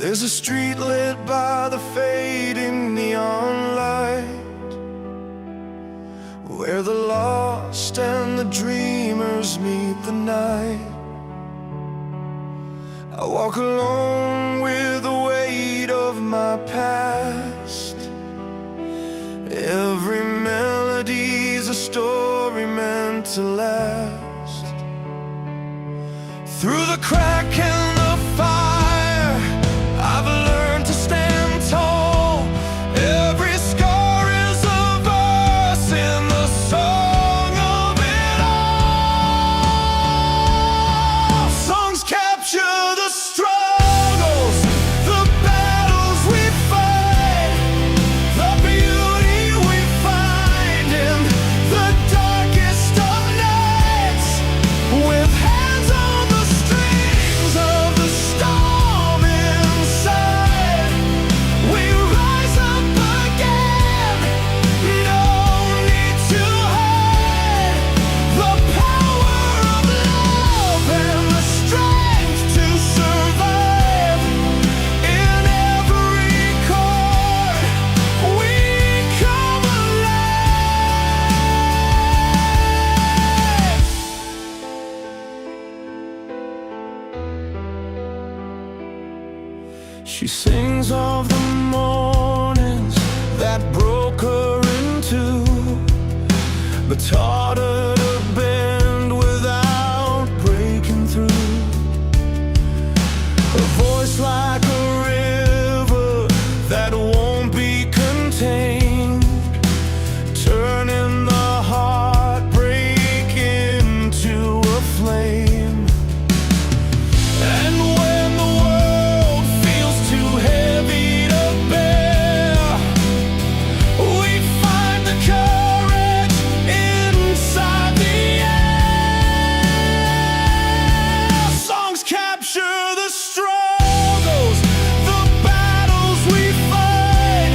There's a street lit by the fading neon light, where the lost and the dreamers meet the night. I walk alone with the weight of my past. Every melody's a story meant to last. Through the crack and the fire, I've learned to stand tall. Every scar is a verse in the song of it all. Songs capture the struggles, the battles we fight, the beauty we find in the darkest of nights. With hands on the strings of the storm inside, we rise up again. No need to hide the power of love and the strength to survive. In every chord, we come alive. She sings of the mornings that broke her in two, but taught her to bend without breaking through. A voice like a river that won't be contained, turning the heartbreak into a flame. And when the world feels too heavy to bear, we find the courage inside the air. Songs capture the struggles, the battles we fight,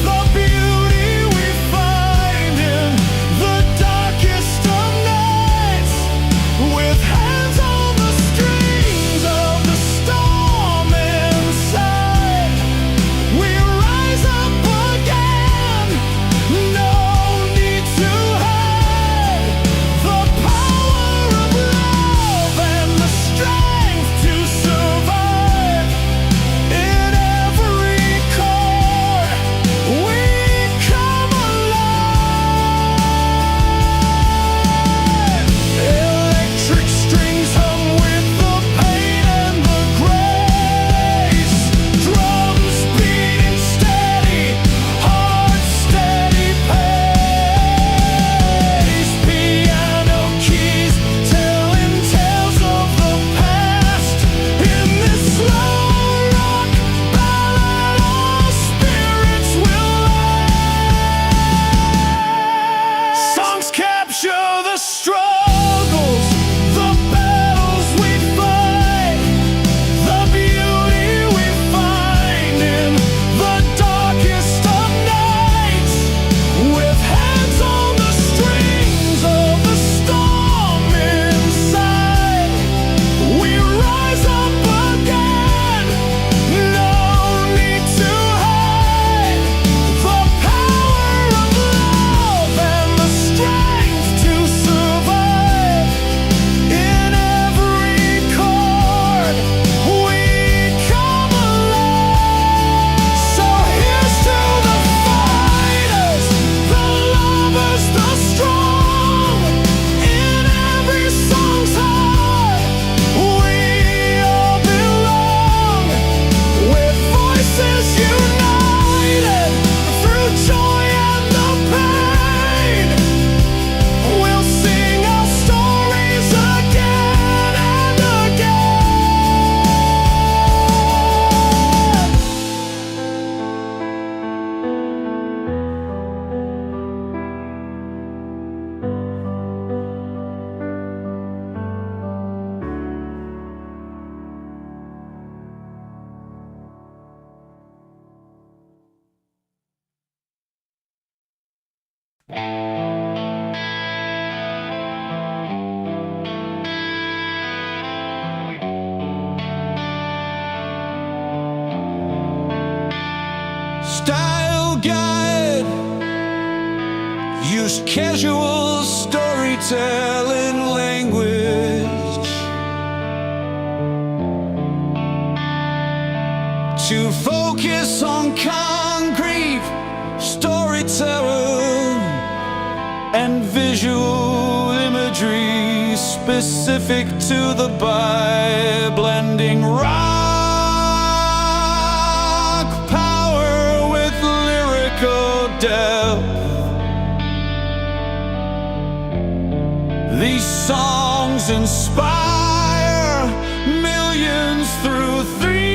the beauty we find in the darkest of nights. With hands on the strings of the storm inside, we rise up again. No need to hide the power of love and the strength to survive. In every chord, we come alive. Electric strings hum with the pain and the grace. Drums beating steady, heart steady pace. Piano keys telling tales of the past. In this slow rock ballad, all spirits will last. Songs capture the struggles, the battles we fight, the beauty we find in the darkest of nights. With hands on the strings of the storm inside, we rise up again. No need to hide the power of love and the strength to survive. In every chord, we come alive. So here's to the fighters, the lovers, the strong. In every song's heart, we all belong. With voices united through joy and the pain, we'll sing our stories again and again. style guide, use casual storytelling language to focus on concrete storytelling and visual imagery specific to the by blending rock power with lyrical depth. These songs inspire millions through themes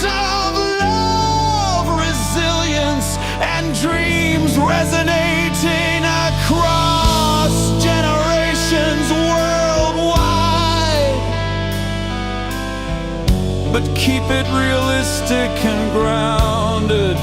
of love, resilience, and dreams resonating across generations worldwide. But keep it realistic and grounded.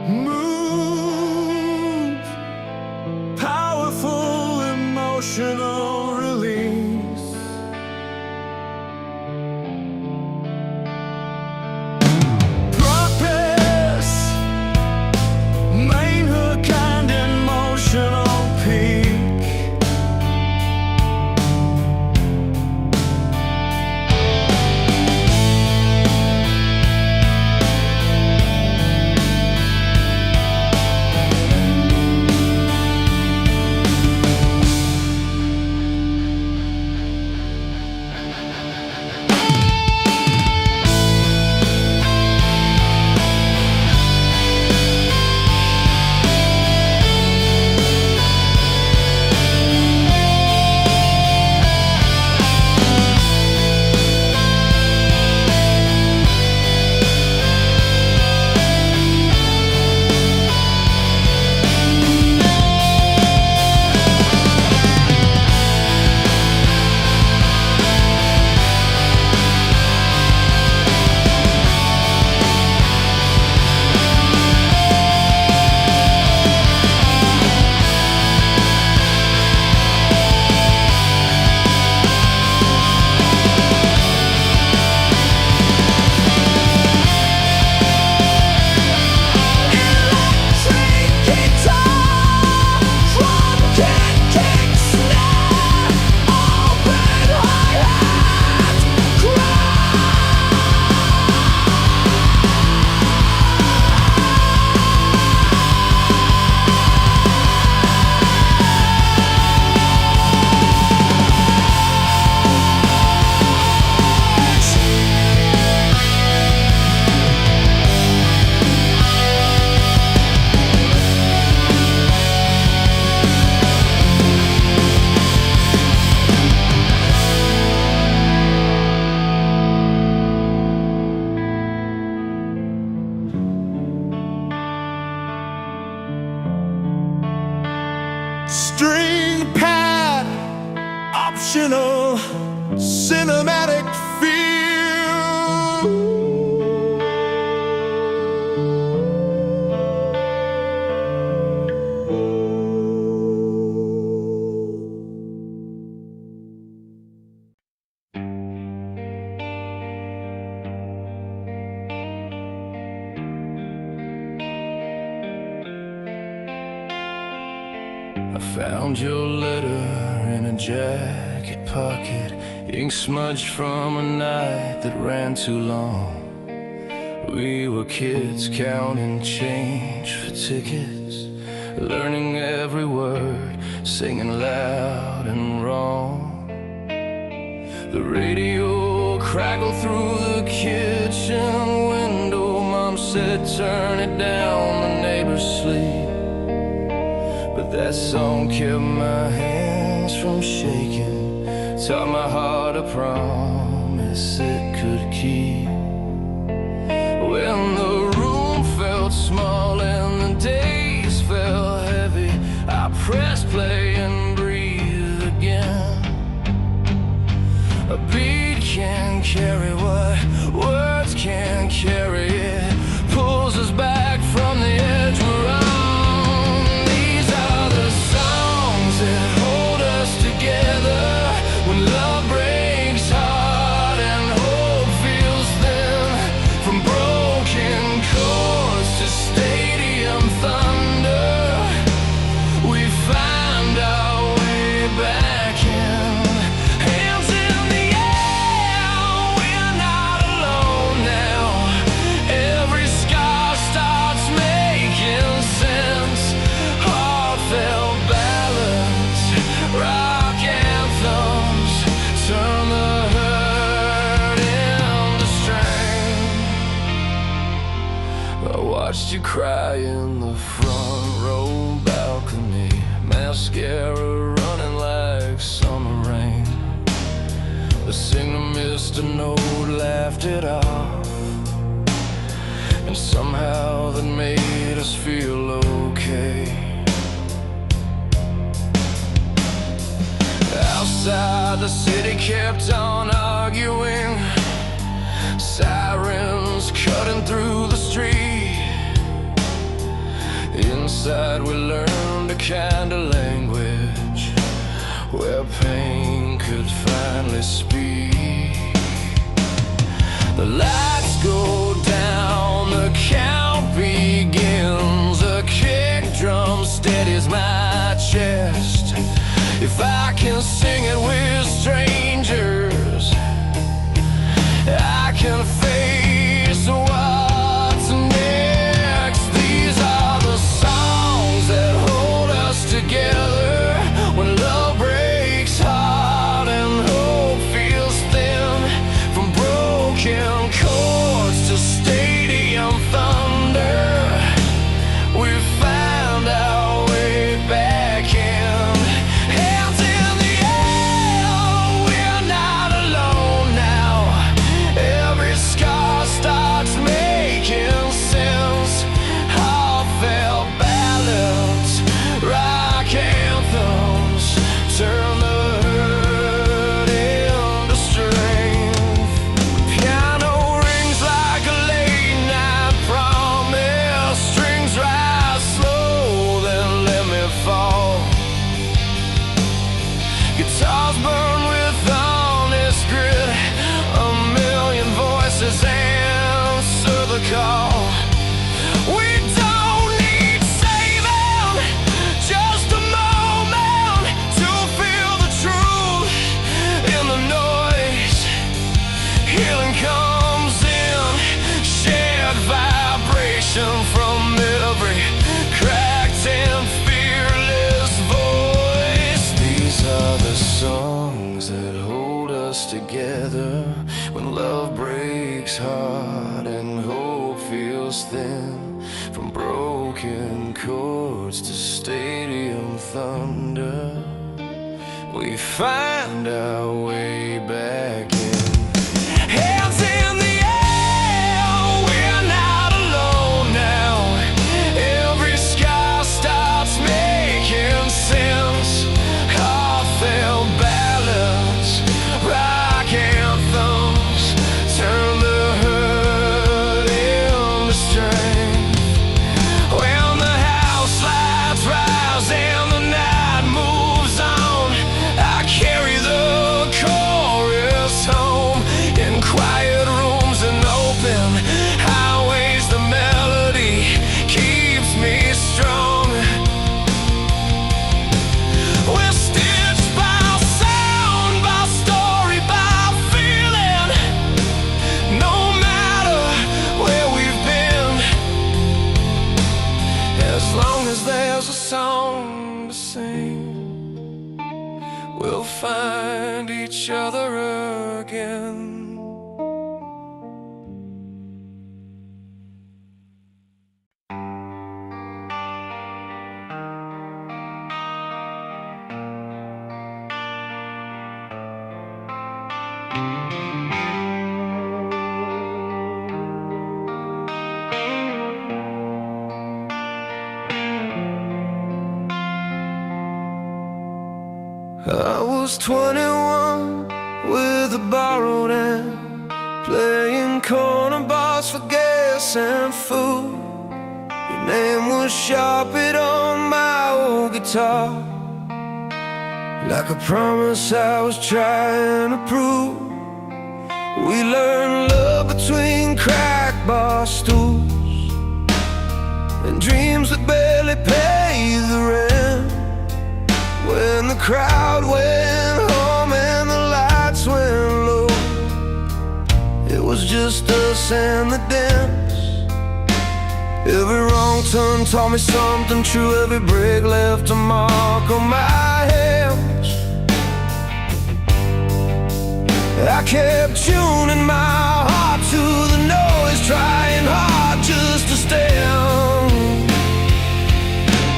Move, powerful emotional release. Progress, main hook and emotional peak. String pad, optional, cinematic feel. Found your letter in a jacket pocket, ink smudged from a night that ran too long. We were kids counting change for tickets, learning every word, singing loud and wrong. The radio crackled through the kitchen window. Mom said, turn it down, the neighbors sleep. But that song kept my hands from shaking, taught my heart a promise it could keep. When the room felt small and the days felt heavy, I pressed play and breathed again. A beat can carry what words can't carry. It pulls us back from the edge we're on. These are the songs that hold us together when love breaks heart and hope feels thin. From broken chords to stadium thunder, we find our way back in. Hands in the air, we're not alone now. Every scar starts making sense. Heartfelt ballads, rock anthems, turn the hurt into strength. I watched you cry in the front row balcony, mascara running like summer rain. The singer missed a note, laughed it off, and somehow that made us feel okay. Outside, the city kept on arguing, sirens cutting through the street. Inside, we learned a kind of language where pain could finally speak. The lights go down, the count begins. A kick drum steadies my chest. If I can sing it with strangers, I can face what's next. These are the songs that hold us together when love breaks heart and hope feels thin. From broken chords to stadium thunder, we found our way back in. Hands in the air, we're not alone now. Every scar starts making sense. Heartfelt ballads, rock anthems, turn the hurt into strength. Piano rings like a late night promise. Strings rise slow, then let me fall. Guitars burn with honest grit. A million voices answer the call. We don't need saving, just a moment to feel the truth in the noise. Healing comes in, shared vibration from every cracked and fearless voice. These are the songs that hold us together when love breaks heart and hope feels thin. From broken chords to stadium thunder, we find our way back in. Hands in the air, we're not alone now. Every scar starts making sense. Heartfelt ballads, rock anthems, turn the hurt into strength. When the house lights rise and the night moves on, I carry the chorus home. In quiet rooms and open highways, the melody keeps me strong. find each other again. I was 21 with a borrowed amp, playing corner bars for gas and food. Your name was sharpened on my old guitar, like a promise I was trying to prove. We learned love between crack bar stools and dreams that barely pay the rent. When the crowd went home and the lights went low, it was just us and the dance. Every wrong turn taught me something true. Every break left a mark on my hands. I kept tuning my heart to the noise, trying hard just to stand.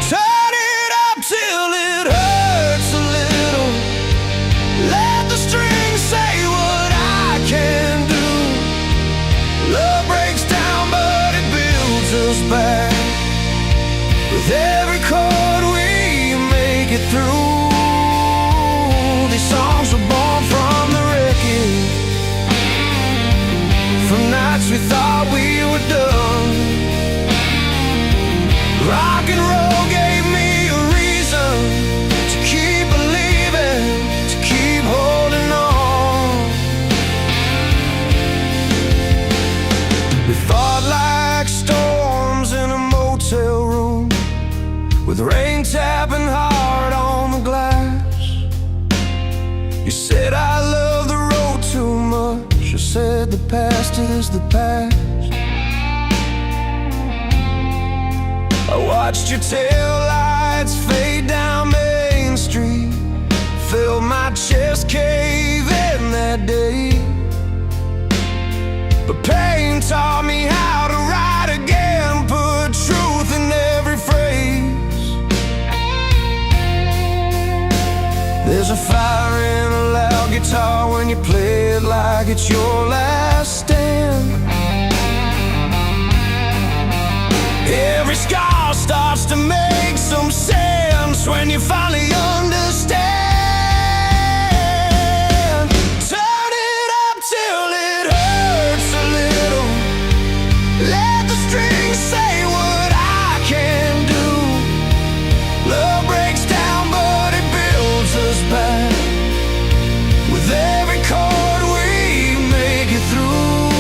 Turn it up till it hurts a little. Let the strings say what I can do. Love breaks down but it builds us back. With every chord we make it through. These songs were born from the wreckage, from nights we thought we were done. Rock and roll gave me a reason to keep believing, to keep holding on. We fought like storms in a motel room, with rain tapping hard on the glass. You said I love the road too much. I said the past is the past. I watched your taillights fade down Main Street, felt my chest cave in that day. But pain taught me how to write again, put truth in every phrase. There's a fire in a loud guitar when you play it like it's your last stand. Every scar starts to make some sense when you finally understand. Turn it up till it hurts a little. Let the strings say what I can do. Love breaks down but it builds us back. With every chord we make it through.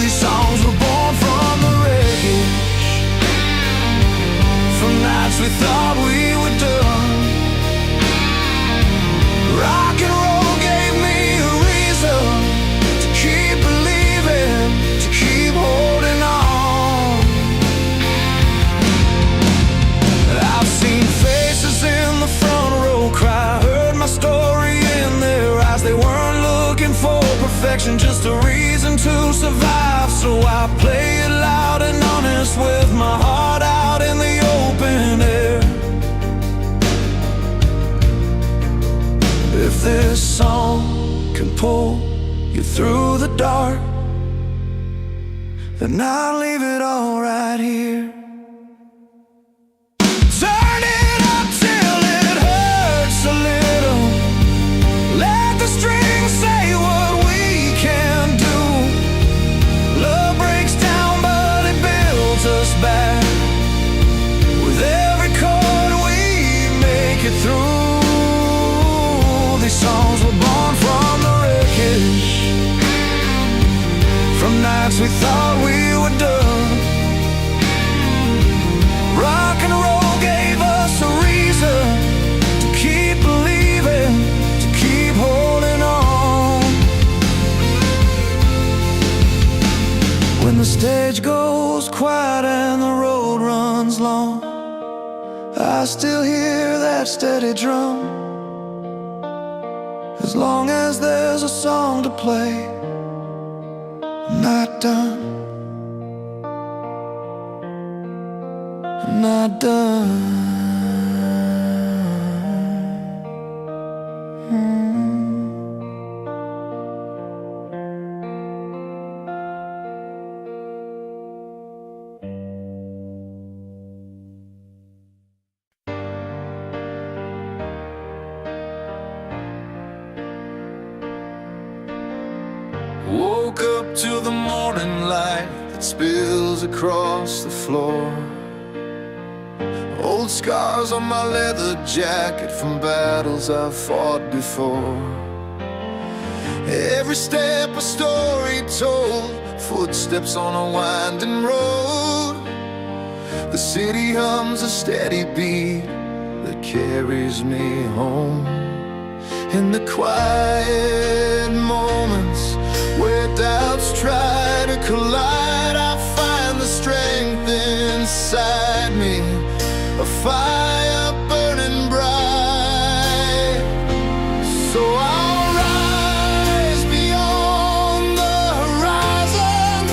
These songs were born from the wreckage, from nights we thought we were done. Rock and roll gave me a reason to keep believing, to keep holding on. I've seen faces in the front row cry, heard my story in their eyes. They weren't looking for perfection, just a reason to survive. So I play it loud and honest, with my heart out in the open air. If this song can pull you through the dark, then I'll leave it all right here. Turn it up till it hurts a little. Let the strings say what we can do. Love breaks down but it builds us back. With every chord we make it through. These songs were born from the wreckage, from nights we thought we were done. Rock and roll gave us a reason to keep believing, to keep holding on. When the stage goes quiet and the road runs long, I still hear that steady drum. As long as there's a song to play, I'm not done. I'm not done. Woke up to the morning light that spills across the floor. Old scars on my leather jacket from battles I've fought before. Every step a story told, footsteps on a winding road. The city hums a steady beat that carries me home. In the quiet moments where doubts try to collide, I find the strength inside me, a fire burning bright. So I'll rise beyond the horizon,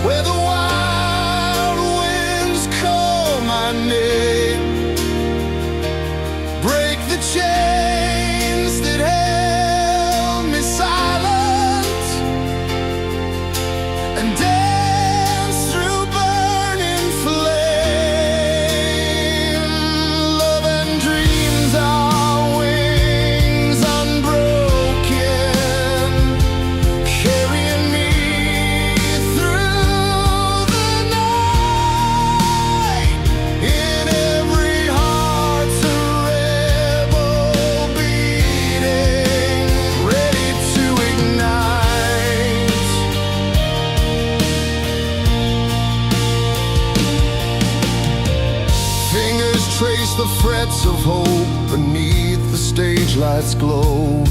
where the wild winds call my name. Break the chains that held me silent, and dance through burning flame. Love and dreams are wings unbroken, carrying me through the night. In every heart's a rebel beating, ready to ignite. Fingers trace the frets of hope beneath the stage lights glow.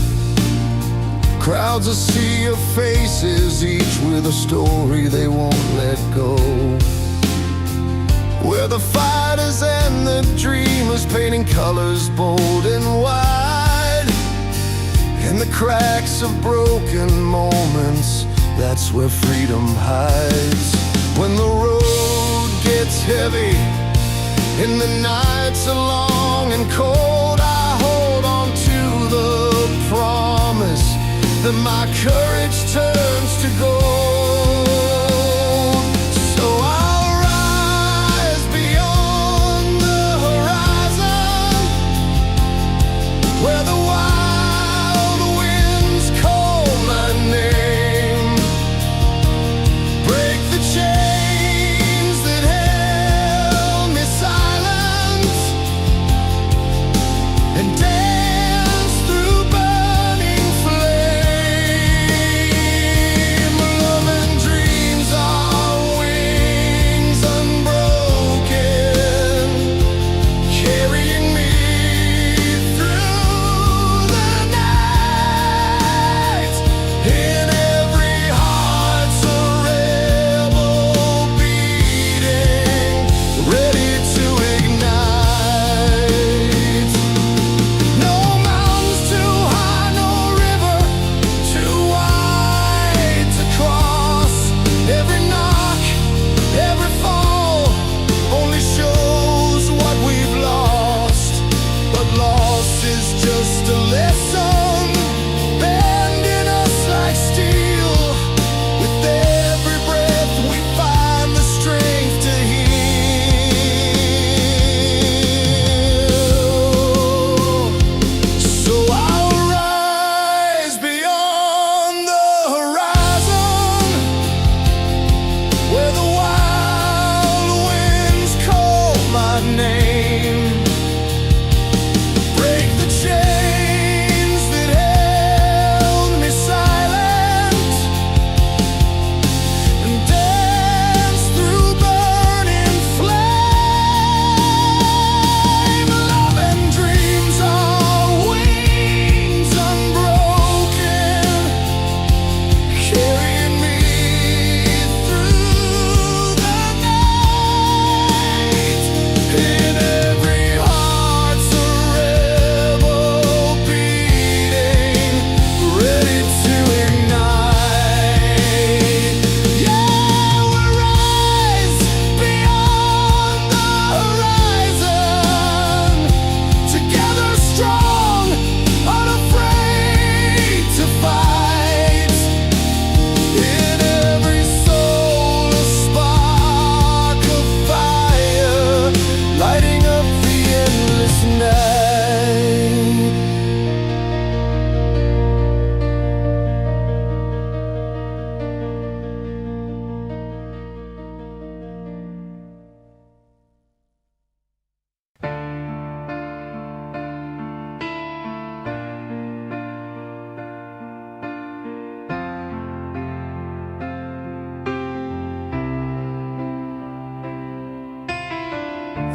Crowds a sea of faces, each with a story they won't let go. Where the fighters and the dreamers painting colors bold and wide. In the cracks of broken moments, that's where freedom hides. When the road gets heavy and the nights are long and cold, I hold on to the promise that my courage turns to gold. So I'll rise beyond the horizon, where the wild winds call my name. Break the chains that held me silent, and dance through burning flame. Love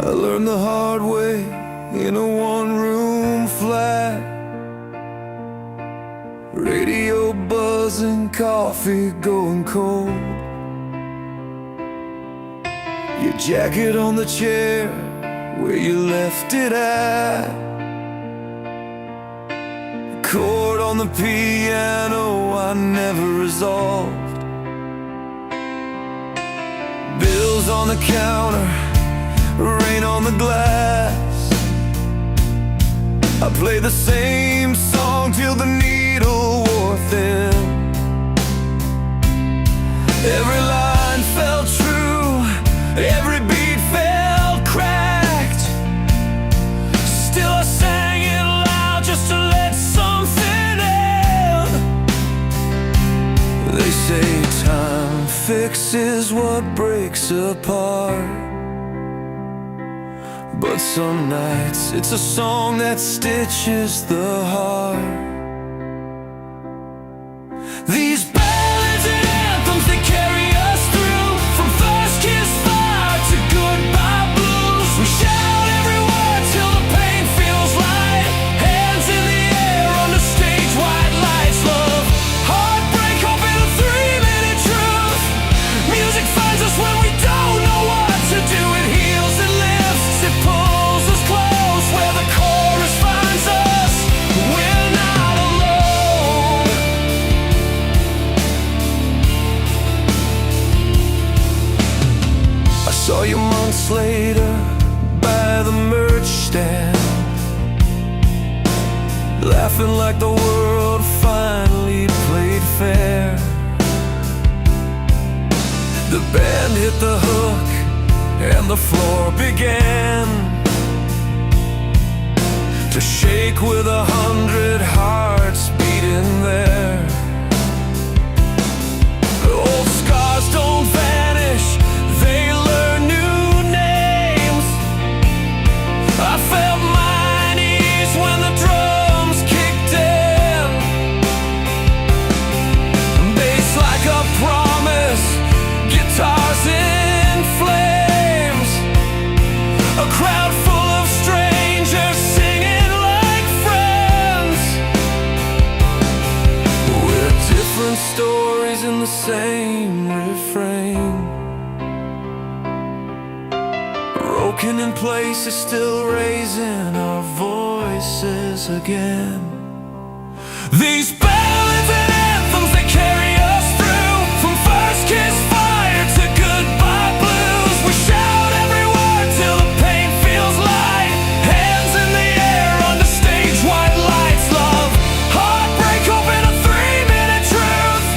I learned the hard way in a one-room flat. Radio buzzing, coffee going cold. Your jacket on the chair where you left it at. Chord on the piano I never resolved. Bills on the counter, rain on the glass. I played the same song till the needle wore thin. Every line felt true, every beat felt cracked. Still I sang it loud just to let something in. They say time fixes what breaks apart, but some nights it's a song that stitches the heart. These ballads and anthems, they carry us through, from first kiss fire to goodbye blues. We shout every word till the pain feels light. Hands in the air under stage white lights. Love, heartbreak, hope and a 3-minute truth. Music finds us when we don't know what to do. It heals, it lifts, it pulls us close. Where the chorus finds us, we're not alone. I saw you months later by the merch stand, laughing like the world finally played fair. The band hit the hook and the floor began to shake with 100 hearts beating there. The old scars don't vanish, they learn new names. I felt mine ease when the drums kicked in. Bass like a promise, guitars in flames. A crowd full of strangers singing like friends. We're different stories in the same refrain, broken in places, still raising our voices again. These ballads and anthems, they carry us through, from first kiss fire to goodbye blues. We shout every word till the pain feels light. Hands in the air under stage white lights. Love, heartbreak, hope and a 3-minute truth.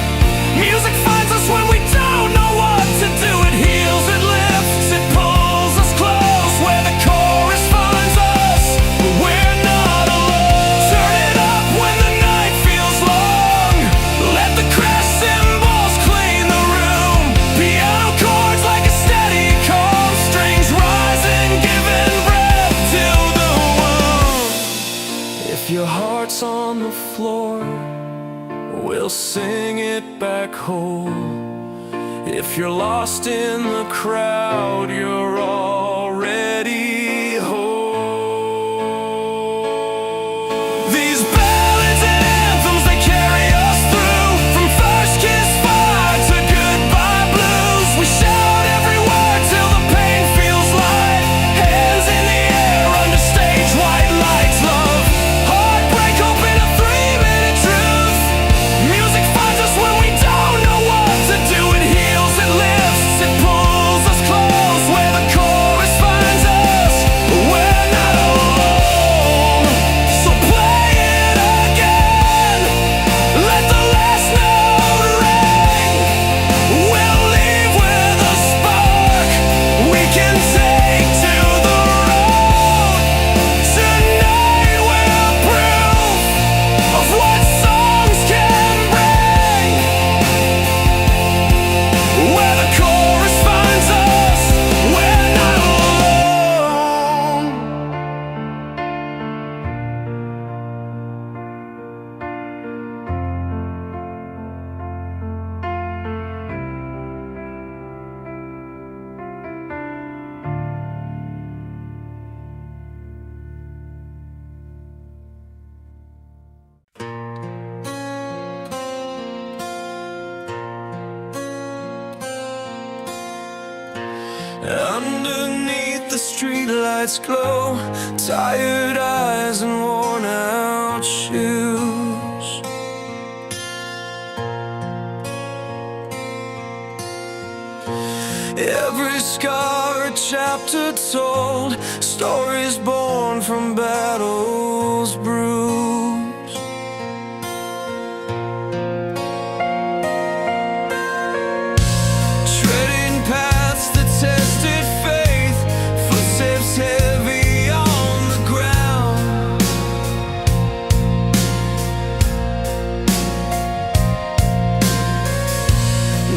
Music finds us when we don't know what to do. It heals, it lifts, it pulls us close. Where the chorus finds us, we're not alone. Turn it up when the night feels long. Let the crash cymbals clean the room. Piano chords like a steady calm, strings rising, giving breath to the wound. If your heart's on the floor, we'll sing it back whole. If you're lost in the crowd, you're already whole. These ballads and anthems, they carry us through, from first kiss fire to goodbye blues. We shout every word till the pain feels light. Hands in the air under stage white lights. Love, heartbreak, hope and a 3-minute truth. Music finds us when we don't know what to do. It heals, it lifts, it pulls us close. Where the chorus Underneath the streetlights glow tired eyes and worn out shoes. Every scar a chapter told, stories born from battles bruised. Treading paths that tested faith, footsteps heavy on the ground.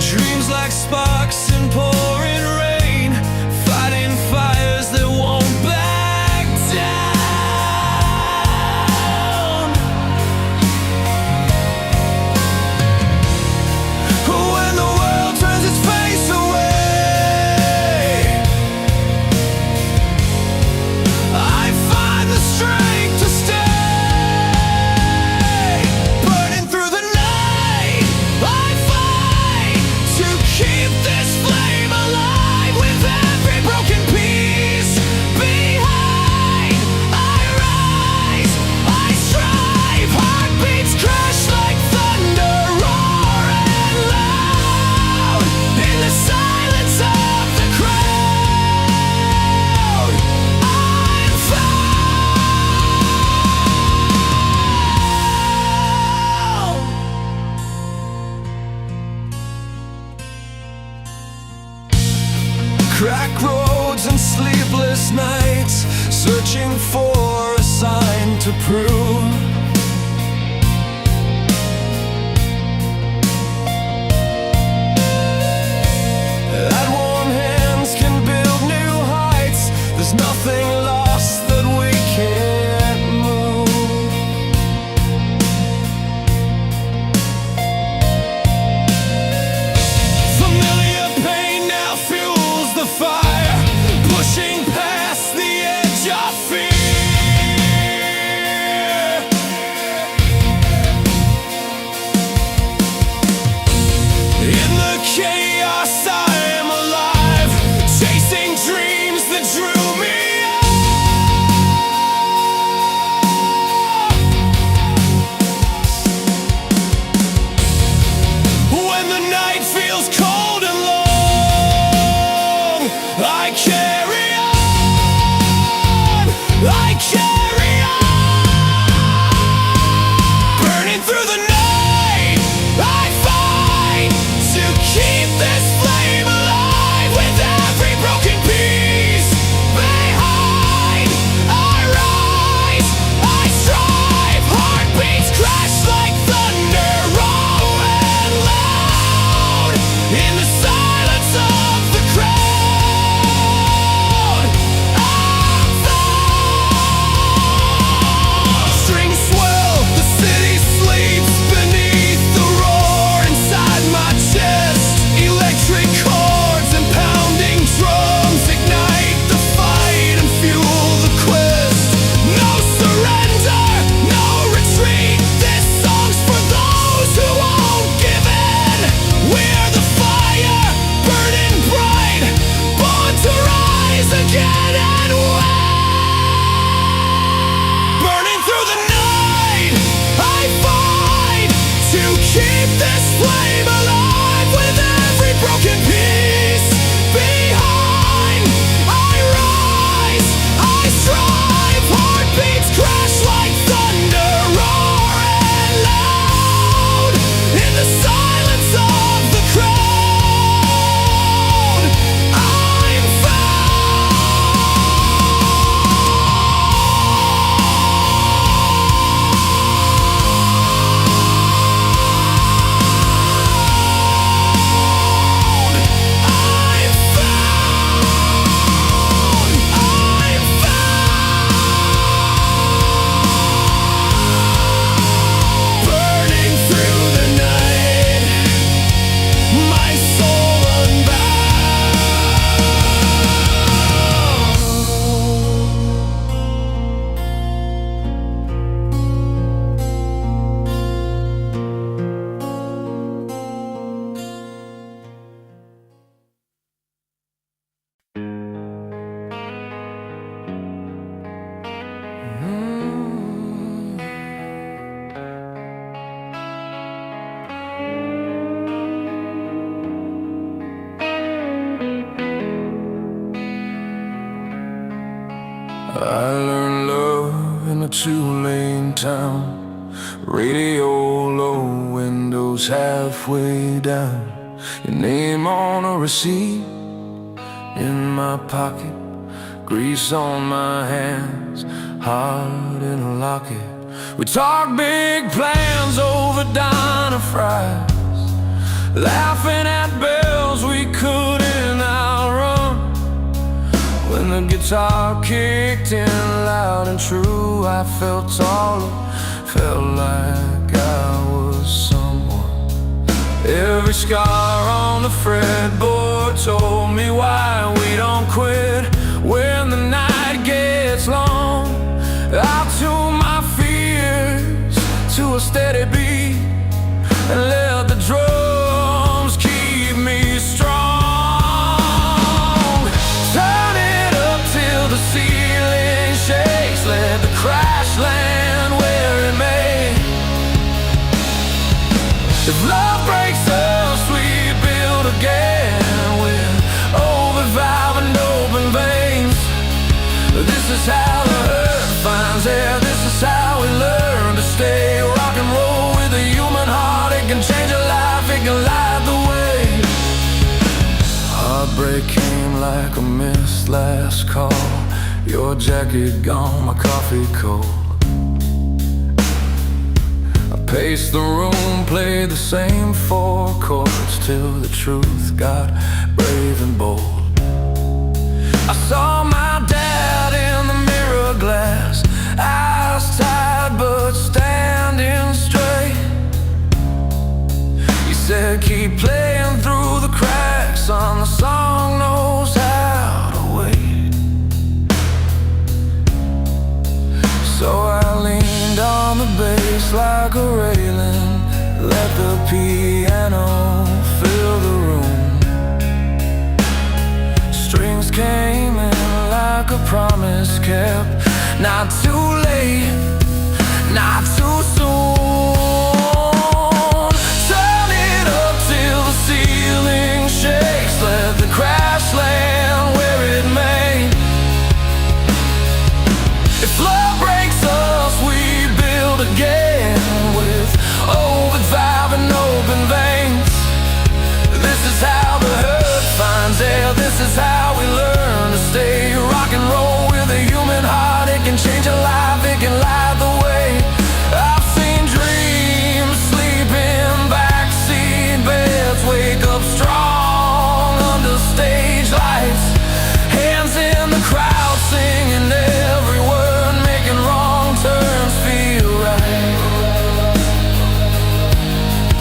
Dreams like sparks in pouring rain, fighting fires that won't back down. When the world turns its face away, I find the strength to stay. Burning through the night, I fight to keep this flame alive. With every broken piece behind, I rise, I strive. Heartbeats crash like thunder, roaring loud in the silence of the crowd. I'm found. Crack roads and sleepless nights, searching for a sign to prove. That warm hands can build new heights. There's nothing lost that we can't move. Familiar pain now fuels the fire, pushing past the edge of fear. In the chaos I am alive, chasing dreams that drew me up. When the night feels cold and long, I carry on, I carry on. Burning through the night, I fight to keep this two-lane town. Radio low, windows halfway down. Your name on a receipt in my pocket, grease on my hands, heart in a locket. We talk big plans over diner fries, laughing at bells we couldn't outrun. When the guitar kicked in loud and true, I felt taller, felt like I was someone. Every scar on the fretboard told me why we don't quit when the night gets long. I'll tune my fears to a steady beat and let the drums keep me strong. Turn it up till the ceiling shakes, let the crash land where it may. If love breaks us, we build again with open valve and open veins. This is how the earth finds air, this is how we learn to stay. Rock and roll with a human heart, it can change a life, it can light the way. Heartbreak came like a mist last call, your jacket gone, my coffee cold. I paced the room, played the same four chords till the truth got brave and bold. I saw my dad in the mirror glass, eyes tired but standing straight. He said, keep playing through the cracks, son, the song knows how to wait. So I leaned on the bass like a railing, let the piano fill the room. Strings came in like a promise kept, not too late, not too soon. Turn it up till the ceiling shakes, let the crash land where it may. If love breaks us, we build again with open valve and open veins. This is how the hurt finds air, this is how we learn to stay. Rock and roll with a human heart, it can change a life, it can light the way. I've seen dreams sleep in backseat beds, wake up strong under stage lights. Hands in the crowd singing every word, making wrong turns feel right.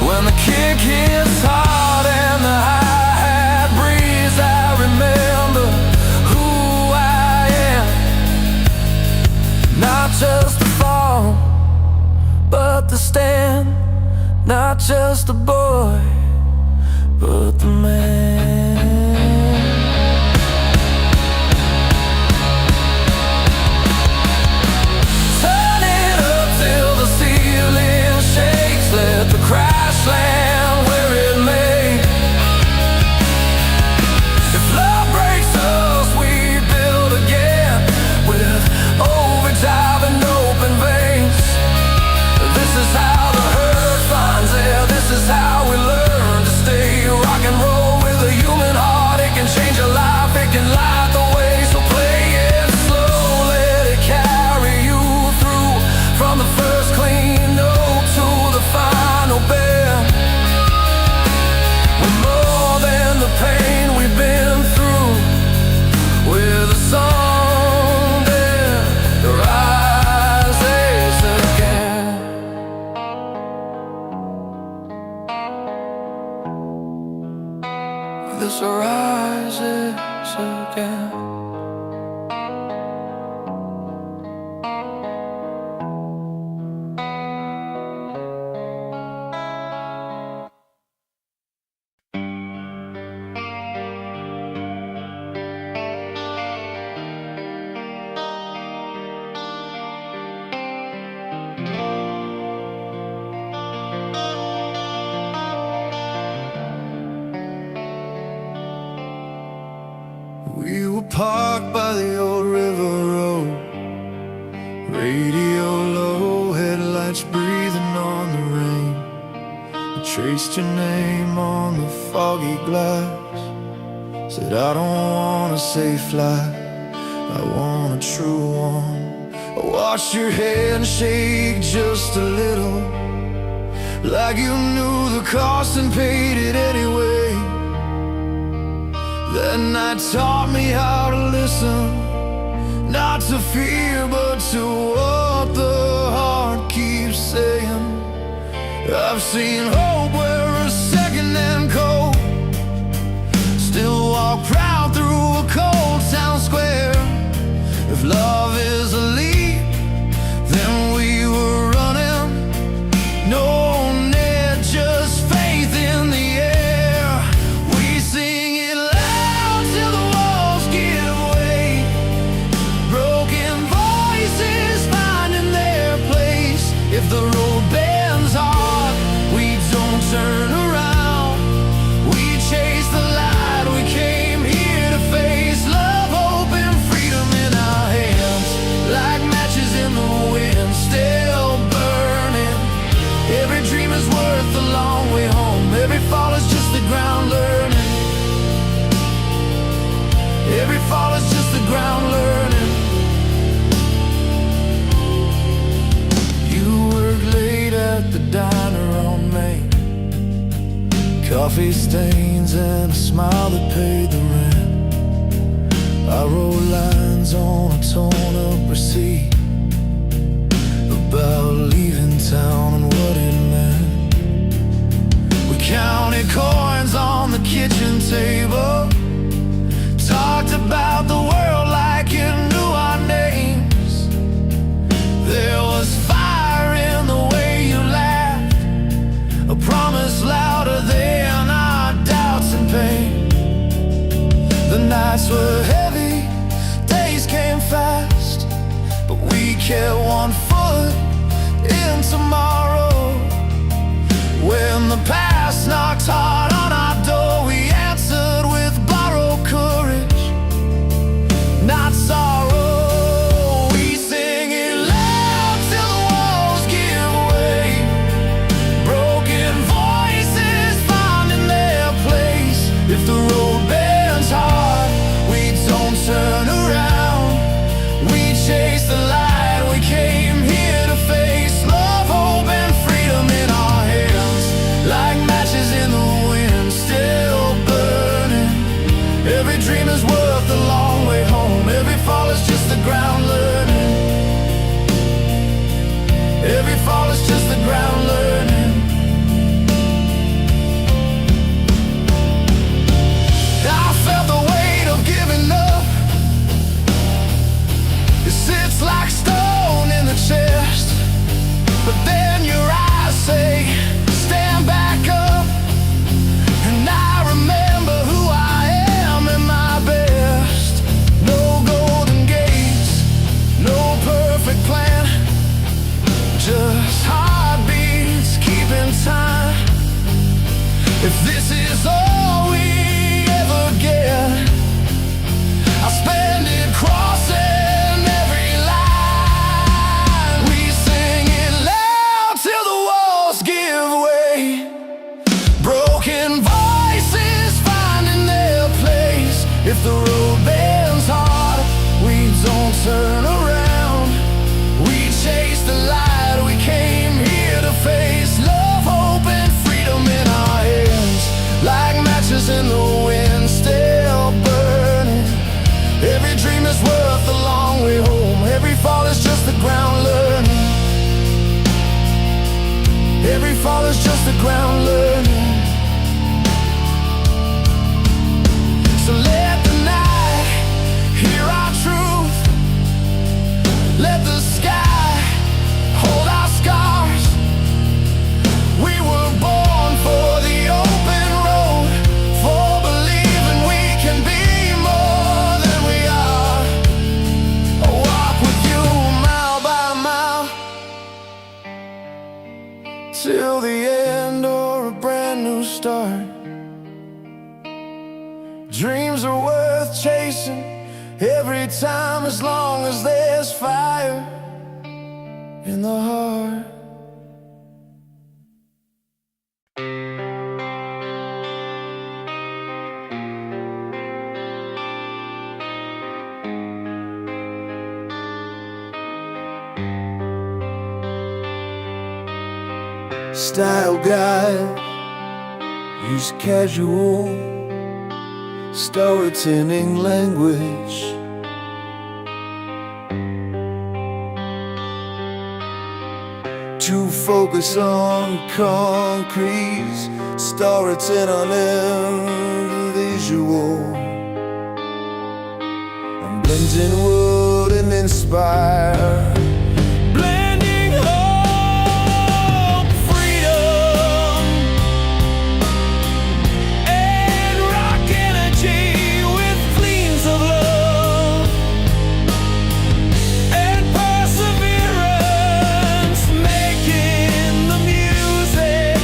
When the kick hits hard and the hi-hat breeze, I remember who I am. Not just the fall, but the stand. Not just the boy, but the man. Turn it up till the ceiling shakes, let the crash land where it may. If love breaks us, we build again with overdrive and open veins. This is how the hurt finds air, this is how we learn to stay. Rock and roll with a human heart, it can change a life, it can light the way. So play it slow, let it carry you through, from the first clean note to the final bend. We're more than the pain we've been through, with a song that rises again. This rises again. We were parked by the old river road, radio nights breathing on the rain. I traced your name on the foggy glass. Said I don't want a safe life, I want a true one. I watched your hand shake just a little, like you knew the cost and paid it anyway. That night taught me how to listen, not to fear but to what the heart keeps saying. I've seen hope where a second-hand cold still walk proud through a cold town square. If love is a leap, then we were running. No net, just faith in the air. We sing it loud till the walls give way. Broken voices finding their place. If the road bends hard, we don't turn around. We chase the light, we came here to face. Love, hope, and freedom in our hands, like matches in the wind, still burning. Every dream is worth the long way home. Every fall is just the ground learning. Every fall is just the ground learning. You work late at the diner on Main, coffee stains and a smile that paid the rent. I wrote lines on a torn-up receipt about leaving town and what it meant. We counted coins on the kitchen table, talked about the world like you knew our names. There was fire in the way you laughed, a promise louder than our doubts and pain. The nights were heavy, days came fast, but we kept one foot in tomorrow. When the past knocked hard on our door, we answered with borrowed courage, not sorrow. We sing it loud till the walls give way. Broken voices finding their place. If the road bends hard, we don't turn around. We chase the light, we came here to face. Love, hope, and freedom in our hands, like matches in the wind, still burning. Every dream is worth the long way home. Every fall is just the ground learning. Every fall is just the ground learning. I felt the weight of giving up. It sits like stone in the chest, but then your eyes say, stand back up. And I remember who I am at my best. No golden gates, no perfect plan, just heartbeats keeping time. If this is all we ever get, I'll spend it crossing every line. We sing it loud till the walls give way. Broken voices finding their place. If the road bends hard, we don't turn around. We chase the light, we came here to face. Love, hope, and freedom in our hands, like matches in the wind, still burning. Every dream is worth the long way home. Every fall is just the ground learning. Every fall is just the ground learning. So let the night hear our truth. Let the sky hold our scars. We were born for the open road, for believing we can be more than we are. I'll walk with you mile by mile, till the end or a brand new start. Dreams are worth chasing every time, as long as there's fire in the heart. style guide, use casual storytelling language. To focus on concrete storytelling and visual. I'm blending wood and inspire, blending hope, freedom, and rock energy with gleams of love and perseverance, making the music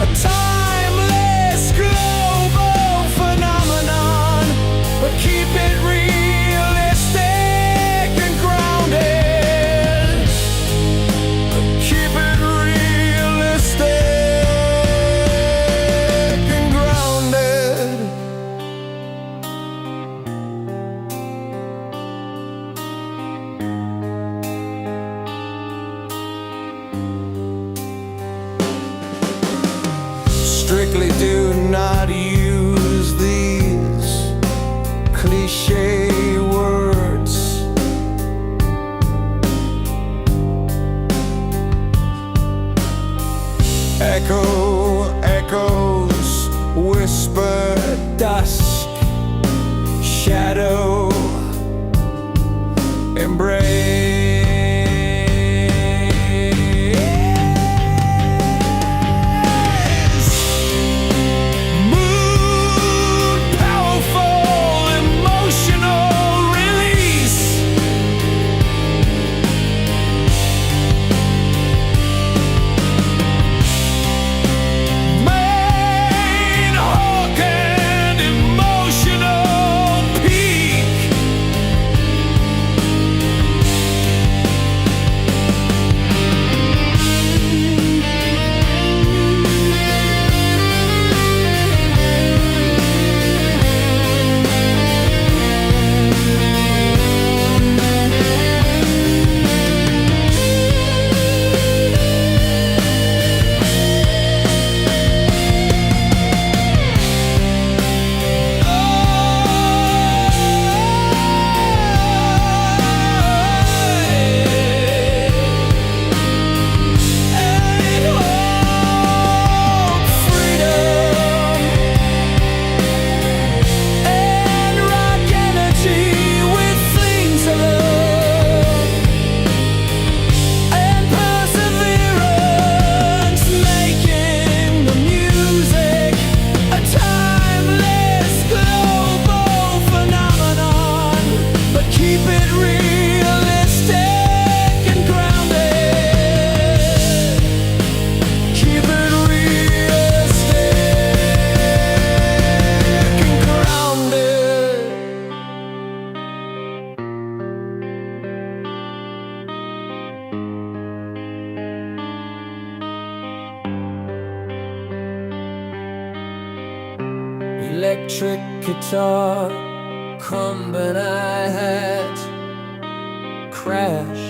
a timeless global phenomenon, but keep it realistic and grounded. Keep it realistic and grounded. Strictly do not use these cliche words. Echo, echoes, whisper, dusk, shadow, embrace. Mood, powerful, emotional release. Main hook and emotional peak. Electric guitar, crumbling hi-hat, crash.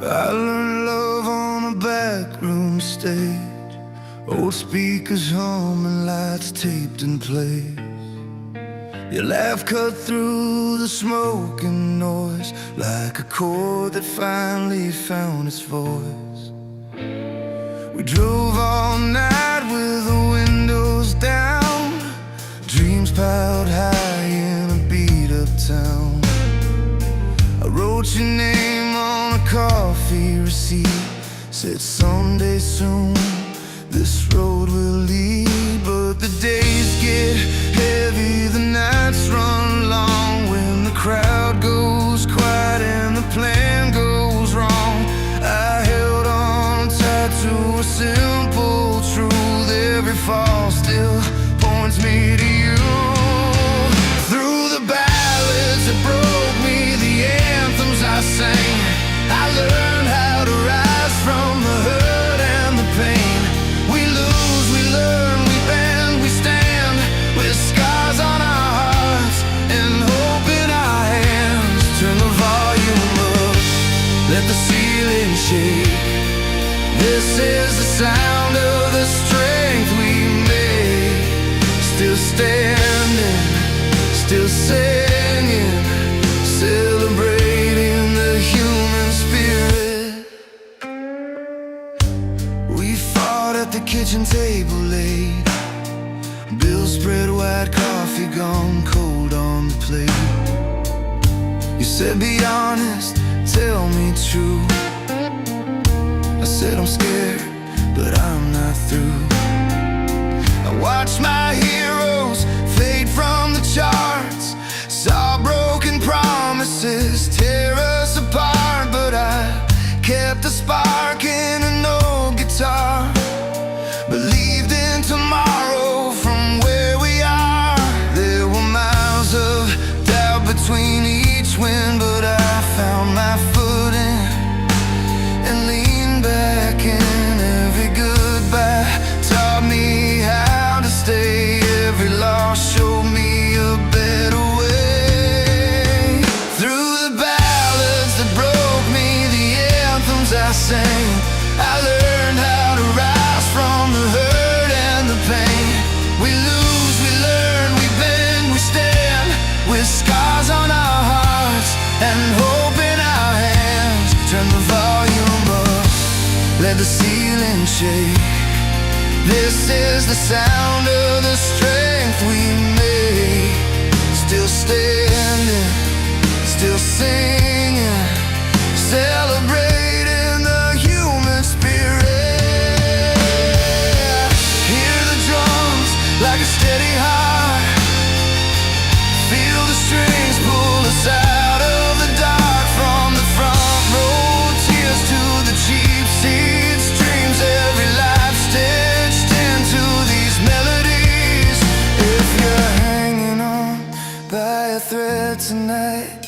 I learned love on a backroom stage, old speakers humming, lights taped in place. Your laugh cut through the smoke and noise like a chord that finally found its voice. We drove all night with the windows down, dreams piled high in a beat-up town. I wrote your name on a coffee receipt, said someday soon this road will lead. But the days get heavy, the nights run long, when the crowd goes quiet and the plan goes wrong. I held on tight to a simple truth: every fall still points me to you. Through the ballads that broke me, the anthems I sang, I learned how to rise from the hurt and the pain. We lose, we learn, we bend, we stand, with scars on our hearts and hope in our hands. Turn the volume up, let the ceiling shake. This is the sound of the strength we made. Still standing, still singing, celebrating the human spirit. We fought at the kitchen table late, bills spread wide, coffee gone cold on the plate. You said be honest, tell me true. I said I'm scared, but I'm not through. I watched my heroes fade from the charts, saw broken promises tear us apart. But I kept a spark in an old guitar, believed in tomorrow from where we are. There were miles of doubt between each wind, but I found my footing and leaned back in. Every goodbye taught me how to stay, every loss showed me a better way. Through the ballads that broke me, the anthems I sang, I learned how to rise from the hurt and the pain. We lose, we learn, we bend, we stand, with scars on our hearts and hope in our hands. Turn the volume up, let the ceiling shake. This is the sound of the strength we made. Still standing, still singing, celebrating the human spirit. Hear the drums like a steady heart, feel the strings pull us out of the dark. From the front row, tears to the cheap seats, dreams every life stitched into these melodies. If you're hanging on by a thread tonight,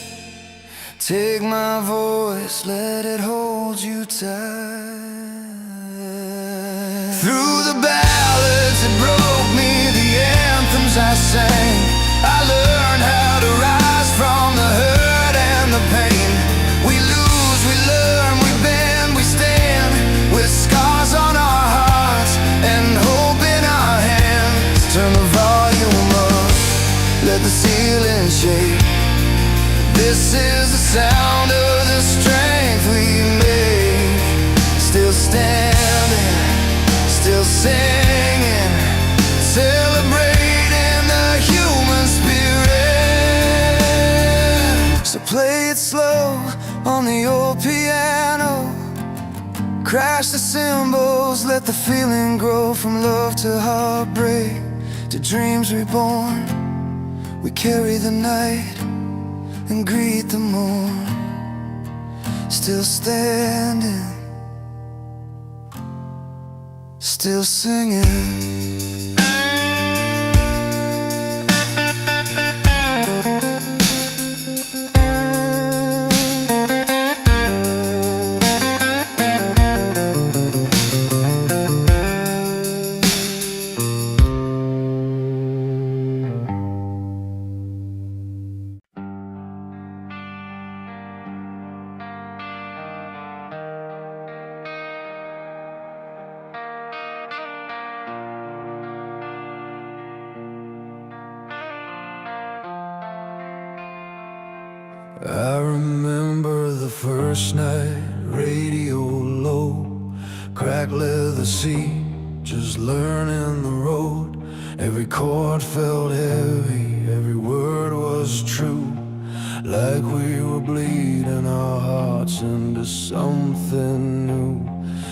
take my voice, let it hold you tight. Through the ballads that broke me, the anthems I sang, I learned how to rise from the hurt and the pain. We lose, we learn, we bend, we stand, with scars on our hearts and hope in our hands. Turn the volume up, let the ceiling shake. This is the sound of the strength we made. Still standing, still singing, celebrating the human spirit. So play it slow on the old piano, crash the cymbals, let the feeling grow. From love to heartbreak to dreams reborn, we carry the night and greet the morn. Still standing, still singing. I remember the first night, radio low, cracked leather seat, just learning the road. Every chord felt heavy, every word was true, like we were bleeding our hearts into something new.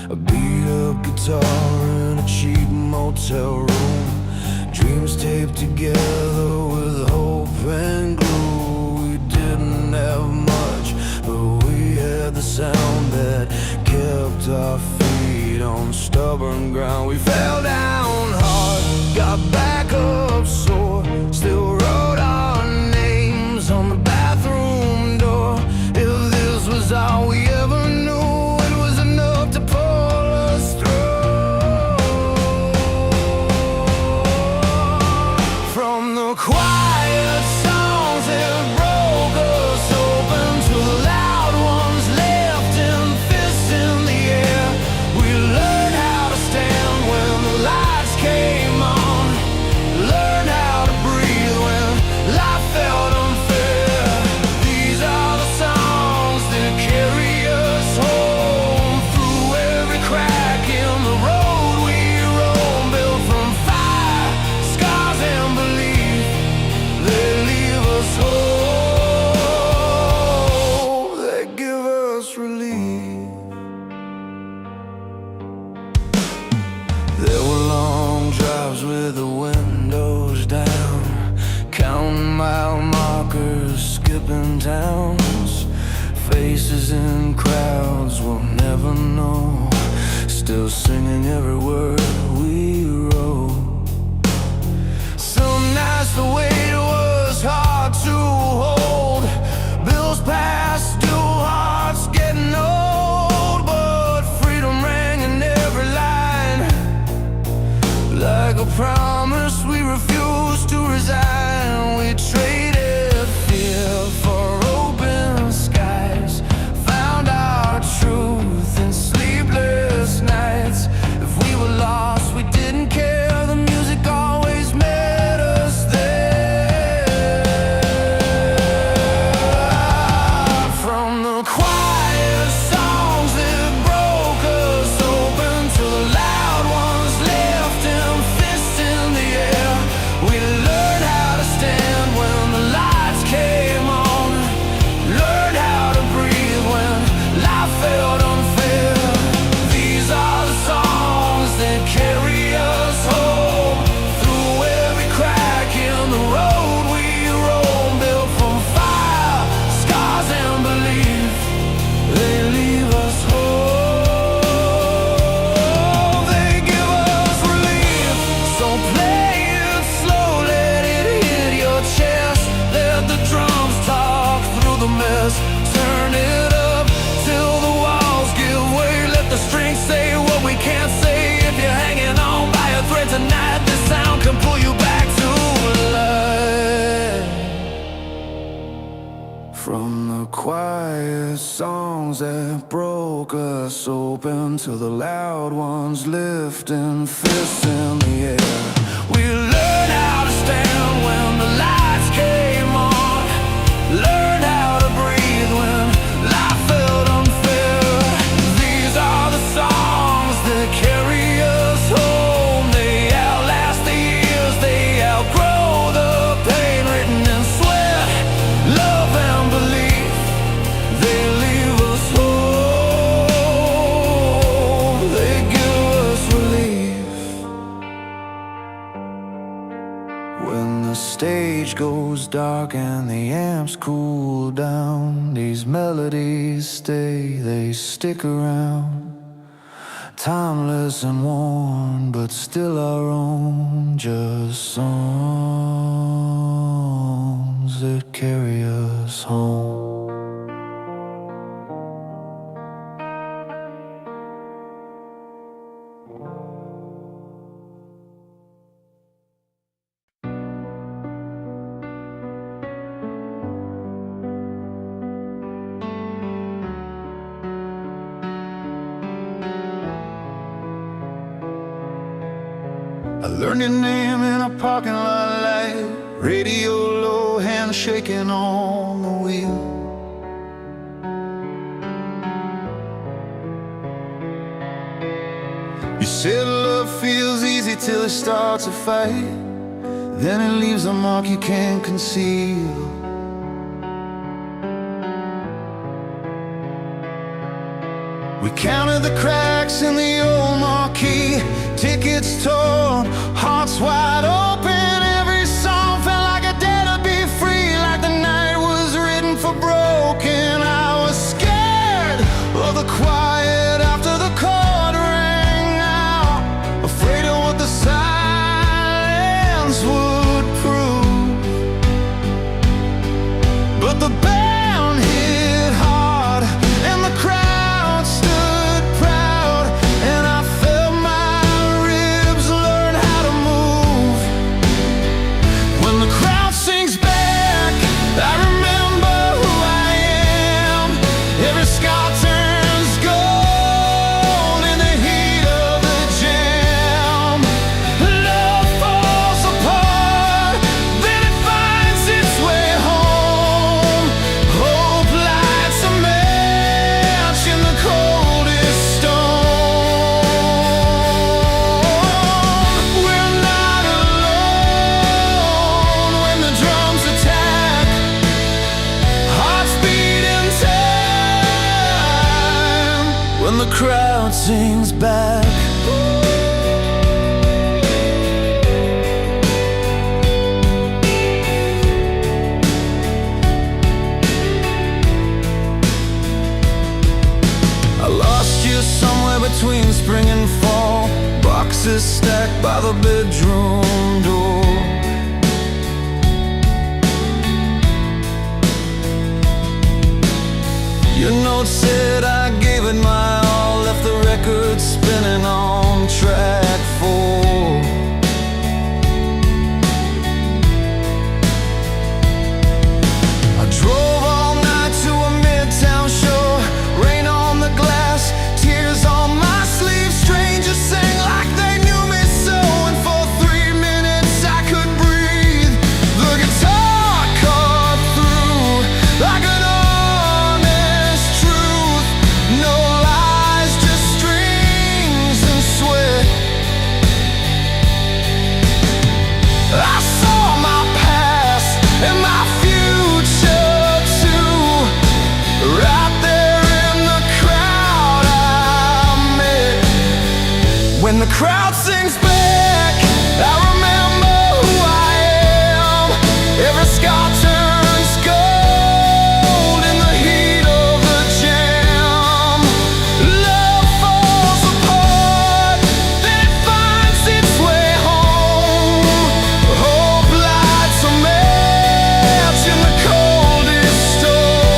A beat-up guitar in a cheap motel room, dreams taped together with hope and glue. We didn't have much, but we had the sound that kept our feet on stubborn ground. We fell down hard, got back up sore, still wrote our names on the bathroom door. If this was all we ever knew, it was enough to pull us through. From the quiet songs that broke us open to the loud ones left in fists in the air, we learned how to stand when the lights came on, learned how to breathe when life felt unfair. These are the songs that carry us home through every crack in the road we roam, built from fire, scars and belief. They leave us whole, they give us relief. There were long drives with the windows down, counting mile markers, skipping towns, faces in crowds we'll never know, still singing every word we wrote. Some nights the weight was hard to hold, bills passed due, hearts getting old, but freedom rang in every line, like a promise we refused to resign. We traded fear for open skies, found our truth in sleepless nights. If we were lost, we didn't care, the music always met us there. From the quiet songs that broke us open to the loud ones left in fists in the air, we learned how to stand when the lights came on, learned how to breathe when life felt unfair. These are the songs that carry us home through every crack in the road we roam, built from fire, scars and belief. They leave us whole, they give us relief. So play it slow, let it hit your chest, let the drums talk through the mess. Turn it up till the walls give way, let the strings say what we can't say. If you're hanging on by a thread tonight, this sound can pull you back to life. From the quiet songs that broke us open to the loud ones lifting fists in the air, we learned how to stand when the lights came on, learned how to breathe when life felt unfair. These are the songs that carry us home, they outlast the years, they outgrow the pain, written in sweat, love and belief. They leave us whole, they give us relief. When the stage goes dark and the amps cool down, these melodies stay, they stick around. Timeless and worn, but still our own, just songs that carry us home. I learned your name in a parking lot light, radio low, hand shaking on the wheel. You said love feels easy till it starts a fight, then it leaves a mark you can't conceal. We counted the cracks in the old marquee, tickets torn, hearts wide open. Every song felt like a day to be free, like the night was written for broken. I was scared of the quiet after the chord rang out, afraid of what the silence would prove. But the band hit hard and the crowd stood proud, and I felt my ribs learn how to move. When the crowd sings back, I remember who I am. Every scar turns gold in the heat of the jam. Love falls apart, then it finds its way home. Hope lights a match in the coldest stone. We're not alone when the drums attack, hearts beat in time when the crowd sings back. I lost you somewhere between spring and fall, boxes stacked by the bedroom door. Your note said I gave it my all, left the record spinning on track 4. I drove all night to a midtown show, rain on the glass, tears on my sleeve. Strangers sang like they knew me so, and for 3 minutes I could breathe. The guitar cut through like an honest truth. No lies, just strings and sweat. I saw my past and my future too, right there in the crowd I met. When the crowd sings back, I remember who I am. Every scar turns gold in the heat of the jam. Love falls apart, then it finds its way home. Hope lights a match in the coldest stone.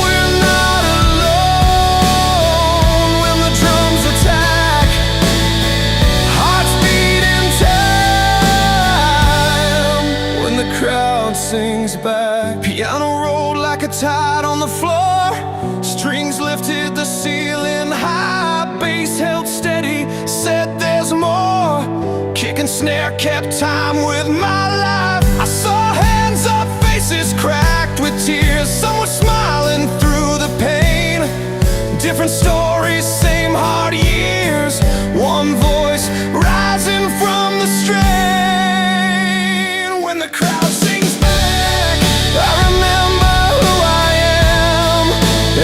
We're not alone when the drums attack, hearts beat in time when the crowd sings back. Piano rolled like a tide on the floor, strings lifted the ceiling high, bass held steady, said there's more. Kick and snare kept time with my life. I saw hands up, faces cracked with tears, some were smiling through the pain. Different stories, same hard years, one voice rising from the strain. When the crowd sings back, I remember who I am.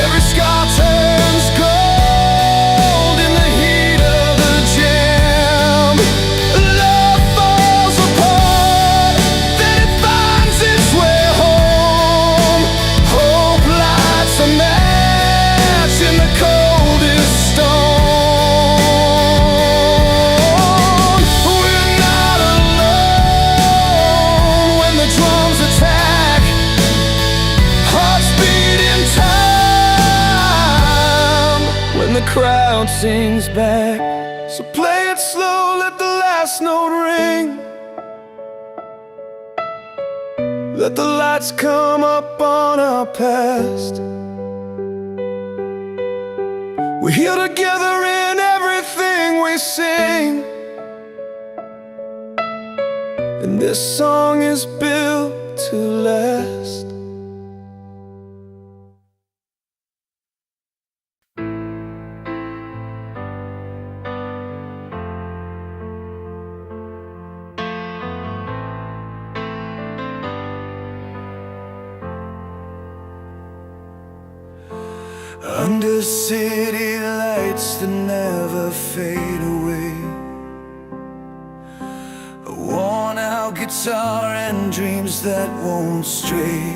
Every scar turns gold in the heat of the jam. Love falls apart, then it finds its way home. Hope lights a match in the coldest stone. We're not alone when the drums attack, hearts beat in time when the crowd sings back. So play it slow, let the last note ring, let the lights come up on our past. We're here together in everything we sing, and this song is built to last. under city lights that never fade away, a worn-out guitar and dreams that won't stray.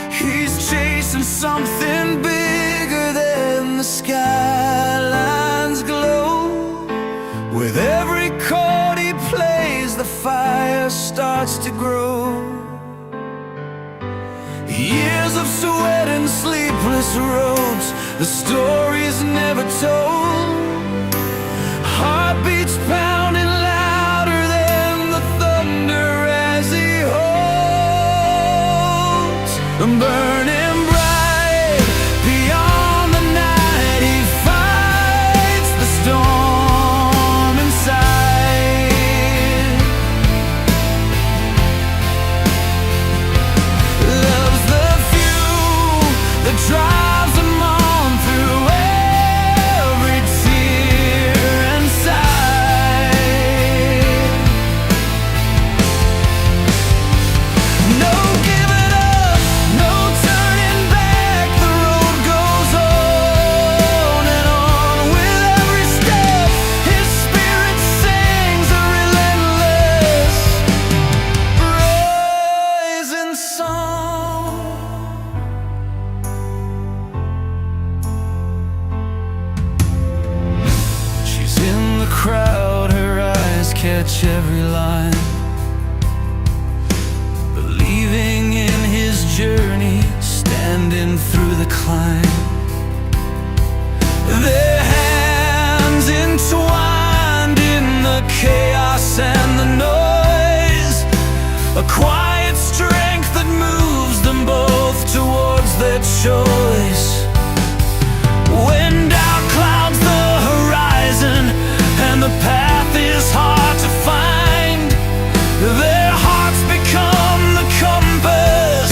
He's chasing something bigger than the skyline's glow. With every chord he plays, the fire starts to grow. Years of sweat and sleepless roads, the stories never told. Heartbeats pounding louder than the thunder as he holds. Burning bright beyond the night, he fights the storm inside. Loves the fuel that drives him on through every tear and sigh. No giving up, no turning back. The road goes on and on. With every step, his spirit sings a relentless, rising song. She's in the crowd, her eyes catch every line, believing in his journey, standing through the climb. Their hands entwined in the chaos and the noise, a quiet strength that moves them both towards their choice. When doubt clouds the horizon and the path is hard to find, their hearts become the compass.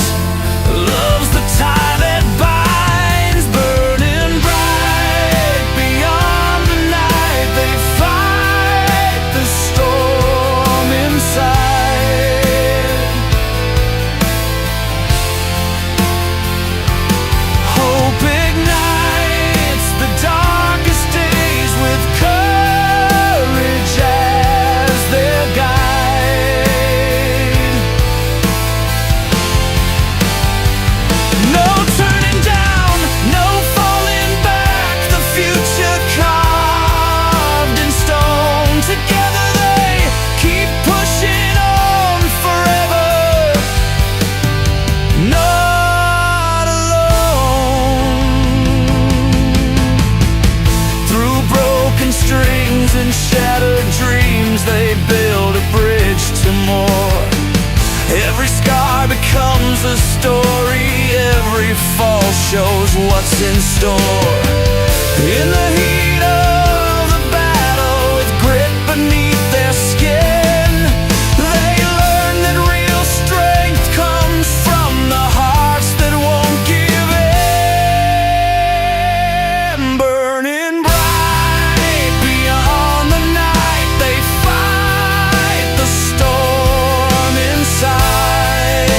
Love's the tie that binds. Burning bright beyond the night, they fight the storm inside. Hope ignites the darkest days with courage as their guide. No turning down, no falling back, the future carved in stone. Together they keep pushing on forever, not alone. Through broken strings and shattered dreams, they build a bridge to more. Every scar becomes a story, every fall shows what's in store. In the heat of the battle, with grit beneath their skin, they learn that real strength comes from the hearts that won't give in. Burning bright beyond the night, they fight the storm inside.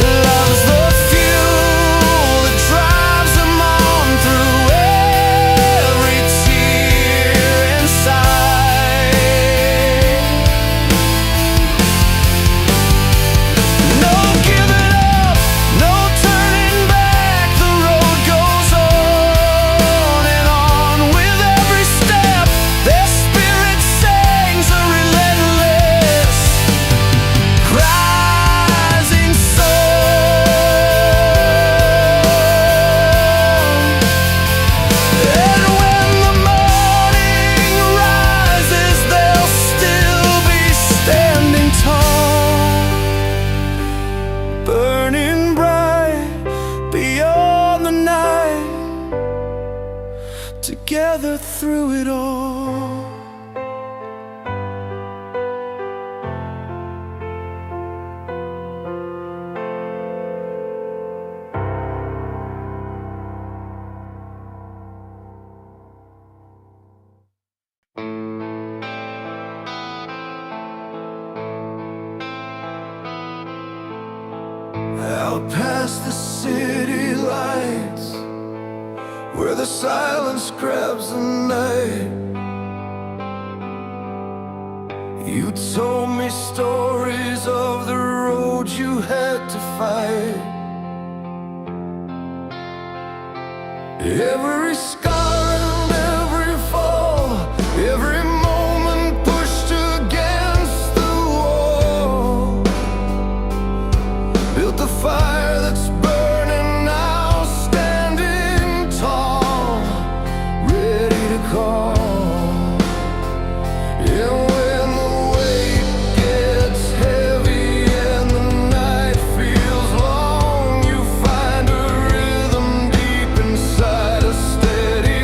Love's the fuel that Out past the city lights, where the silence grabs the night, you told me stories of the road you had to fight. Every scar and every fall, every moment pushed against the wall, built the fire that's burning now, standing tall, ready to call. And when the weight gets heavy and the night feels long, you find a rhythm deep inside, a steady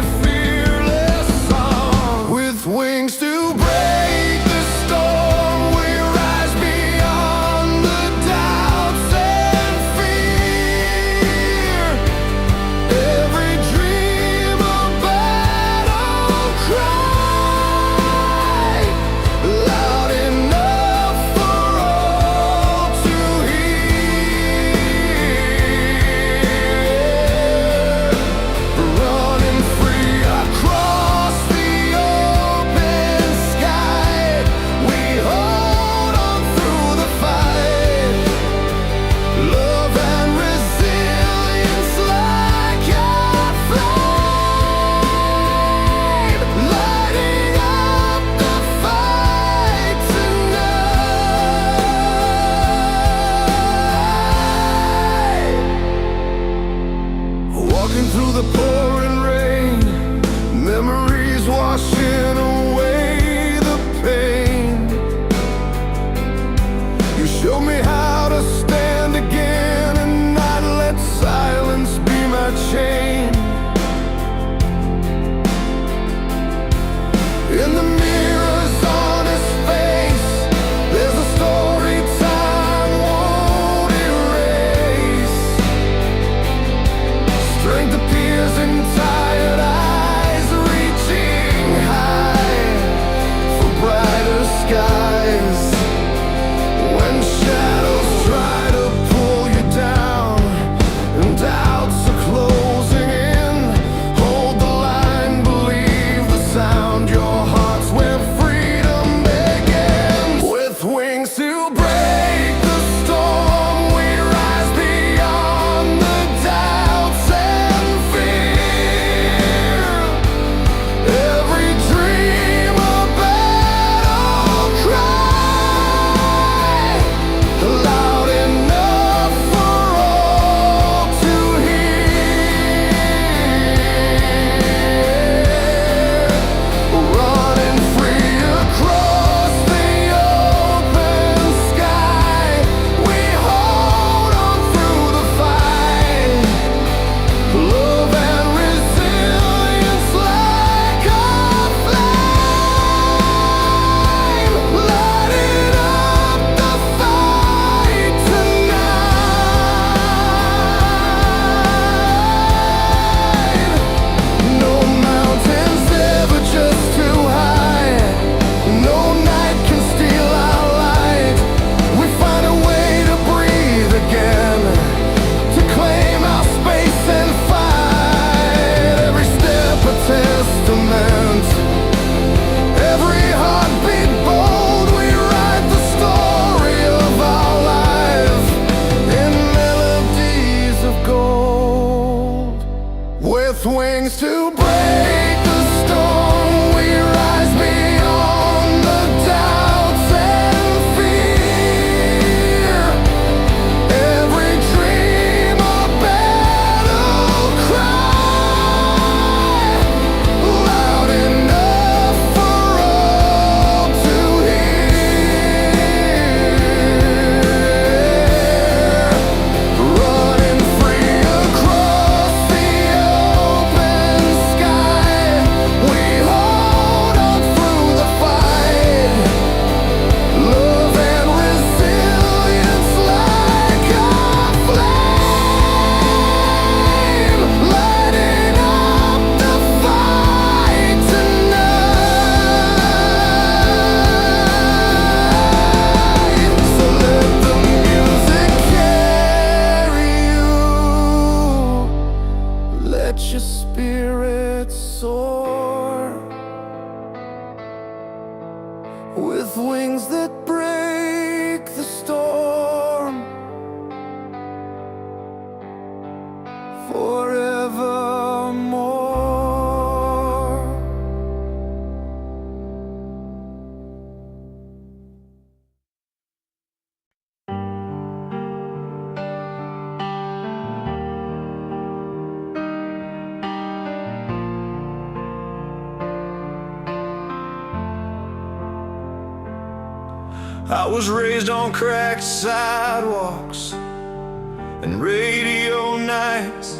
I was raised on cracked sidewalks and radio nights.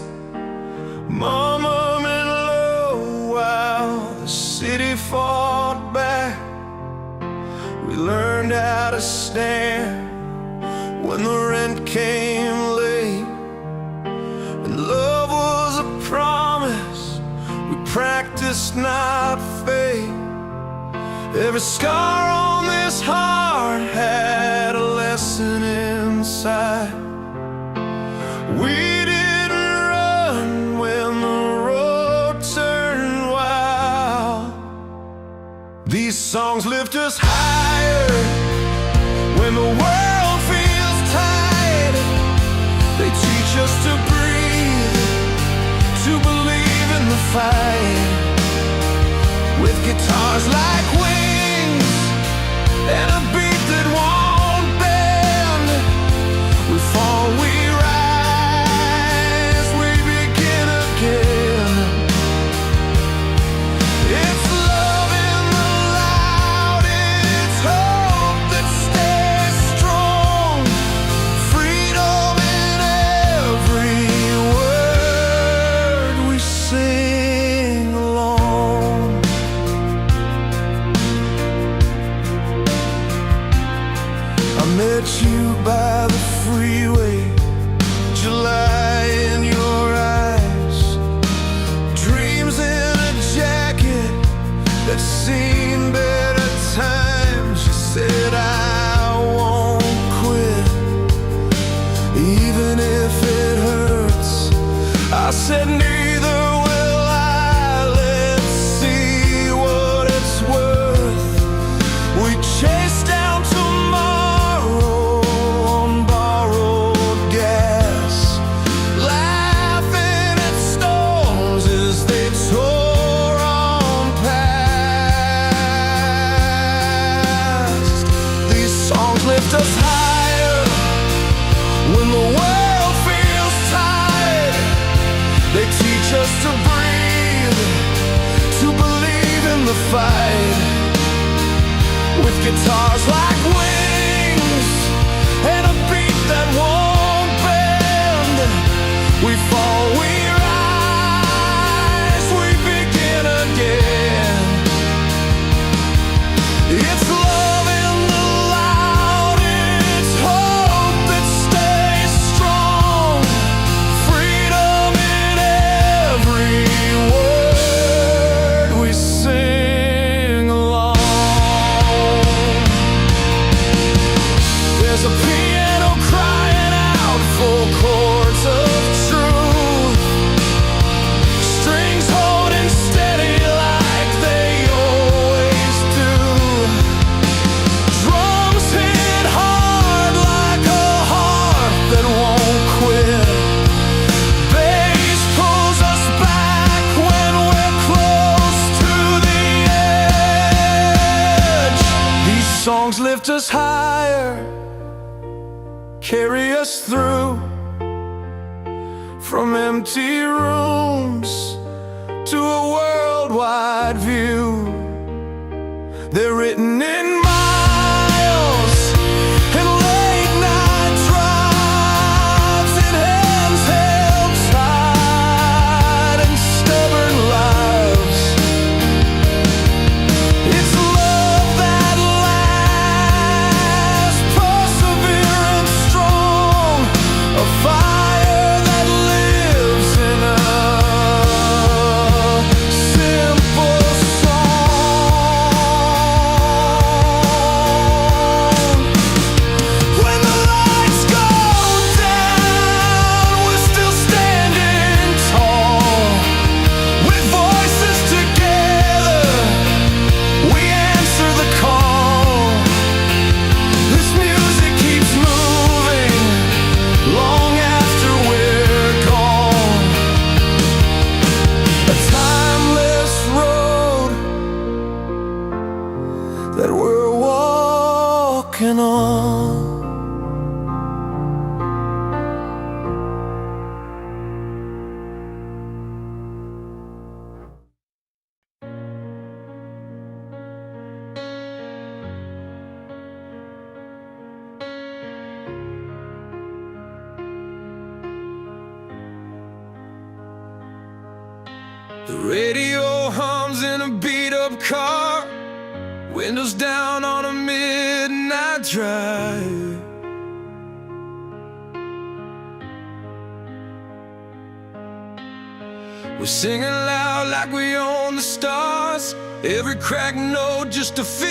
Mama meant low while the city fought back. We learned how to stand when the rent came late, and love was a promise we practiced, not faith. Every scar on this heart had a lesson inside. We didn't run when the road turned wild. These songs lift us higher when the world feels tight. They teach us to breathe, to believe in the fight. With guitars like wings and a beat that won't bend, we fall, we rise, we begin again. It's love in the loud, it's hope that stays strong, freedom in every word we sing along. I met you by the freeway, July in your eyes, dreams in a jacket that's seen better times. You said I won't quit, even if it hurts. I said neither will I. Let's see what it's worth. We chase down tomorrow on borrowed gas, laughing at storms as they tore on past. These songs lift us higher when the world feels tight. They teach us to breathe, to believe in the fight. With guitars like wings and a beat that won't bend, we fall, we rise, we begin again. It's love in the loud, it's hope that stays strong, freedom in every word we sing along. There's a piano crying out for chords of truth, strings holding steady like they always do. Drums hit hard like a heart that won't quit. Bass pulls us back when we're close to the edge. These songs lift us higher, carry us through, from empty rooms to a worldwide view. They're written in miles and late night drives, and hands held tight and stubborn lives. It's love that lasts, perseverance strong, a fire that lives in a simple song. The radio hums in a beat-up car, windows down on a midnight drive. We're singing loud like we own the stars, every cracked note just to feel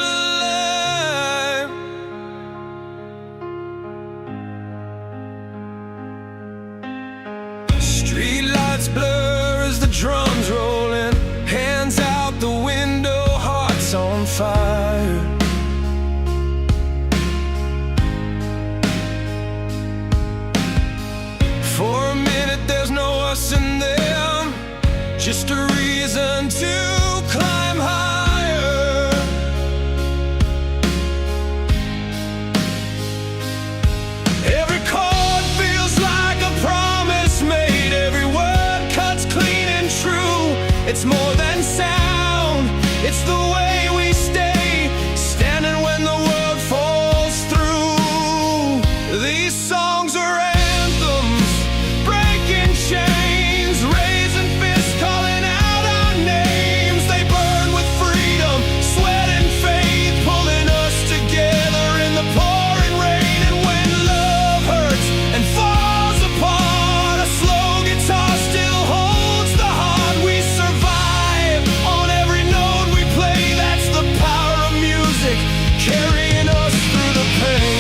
alive. Streetlights blur as the drums rolling, hands out the window, hearts on fire. For a minute there's no us and them, just a reason to climb higher. Every chord feels like a promise made, every word cuts clean and true. It's more than sound, it's the way we stay, standing when the world falls through. These songs are anthems, breaking chains, raising fists, calling out our names. They burn with freedom, sweat and faith, pulling us together in the pouring rain. And when love hurts and falls apart, a slow guitar still holds the heart. We survive on every note we play. That's the power of music, carrying us through the pain.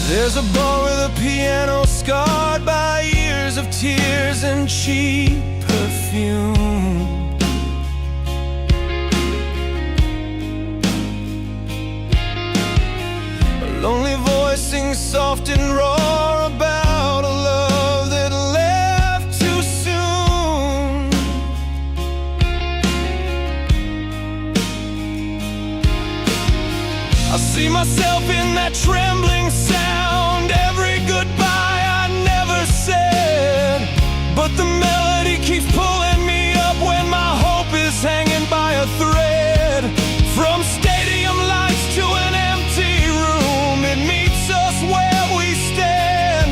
There's a bar with a piano scarred by years of tears and cheap perfume. A lonely voice sings soft and raw about a love that left too soon. I see myself in that trembling sound, every goodbye I never said. But the melody keeps pulling me up when my hope is hanging by a thread. From stadium lights to an empty room, it meets us where we stand.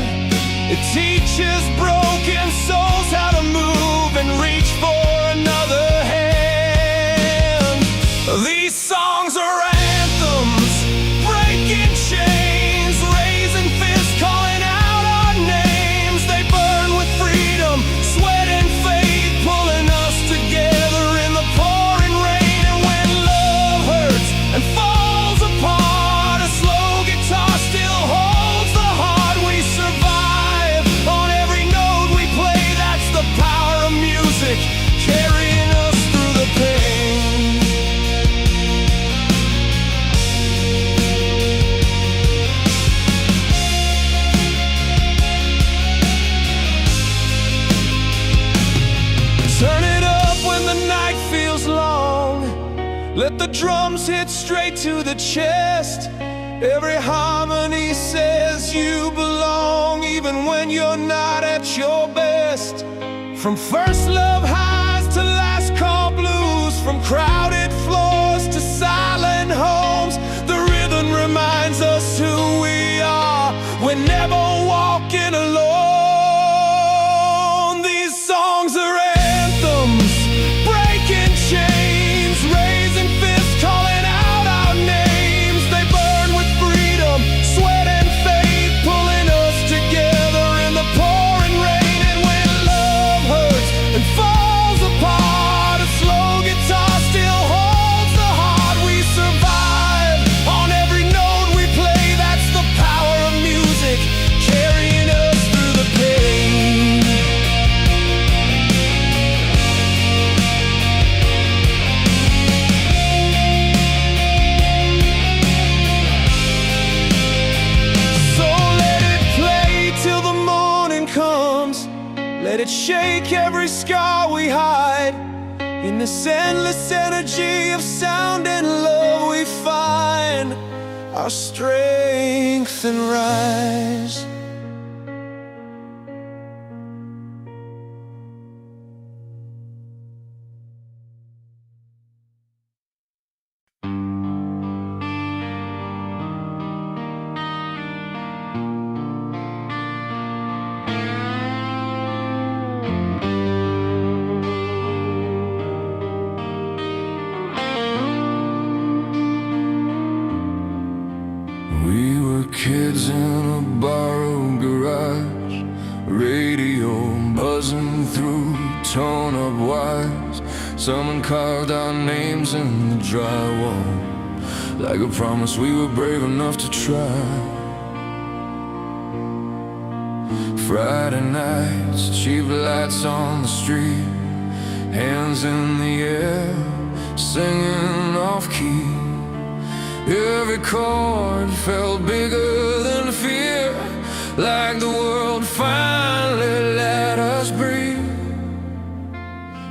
It teaches broken souls how to move and reach for another hand. These songs are anthems, breaking chains, raising fists, calling out our names. They burn with freedom, sweat and faith, pulling us together in the pouring rain. And when love hurts and falls apart, a slow guitar still holds the heart. We survive on every note we play. That's the power of music, carrying us through the pain. Turn it up when the night feels long, let the drums hit straight to the chest. Every harmony says you belong, even when you're not at your best. From first love highs to last call blues, from crowded floors to silent homes, the rhythm reminds us who we are. We're never walking alone. These songs are anthems, breaking chains, raising fists, calling out our names. They burn with freedom, sweat and faith, pulling us together in the pouring rain. And when love hurts and falls apart, a slow guitar still holds the heart. We survive on every note we play. That's the power of music, carrying us through the pain. So let it play till the morning comes, let it shake every scar we hide. In this endless energy of sound and love, we find our strength and rise. torn up wires. Someone carved our names in the drywall, like a promise we were brave enough to try. Friday nights, cheap lights on the street, hands in the air, singing off-key. Every chord felt bigger than fear, like the world finally let us breathe.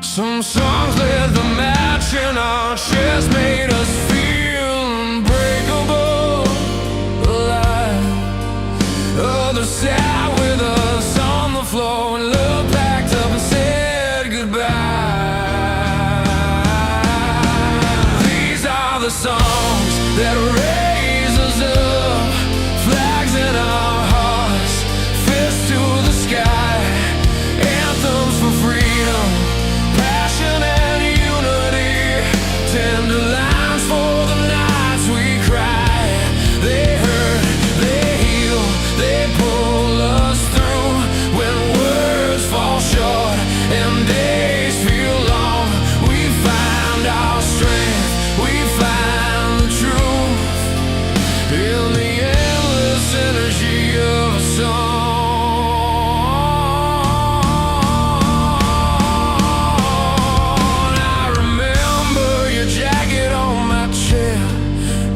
Some songs lit the match in our chests, made us feel unbreakable, alive. Others sat with us on the floor and looked packed up and said goodbye. These are the songs that raise us up, flags in our hearts, fists to the sky, anthems for freedom, passion and unity, tender lines for the nights we cry. They hurt, they heal, they pull us through when words fall short and days feel long. We find our strength, we find the truth in the endless energy of a song. I remember your jacket on my chair,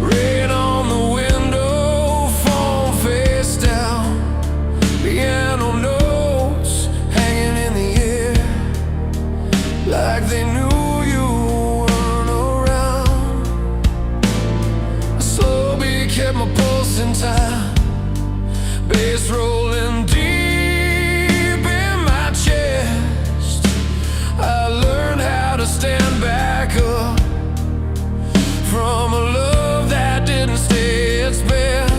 rain on the window, phone face down, piano notes hanging in the air, like they knew you weren't around. I slowly kept my pulse in time, bass rolling deep in my chest. I learned how to stand back up from a love that didn't stay its best.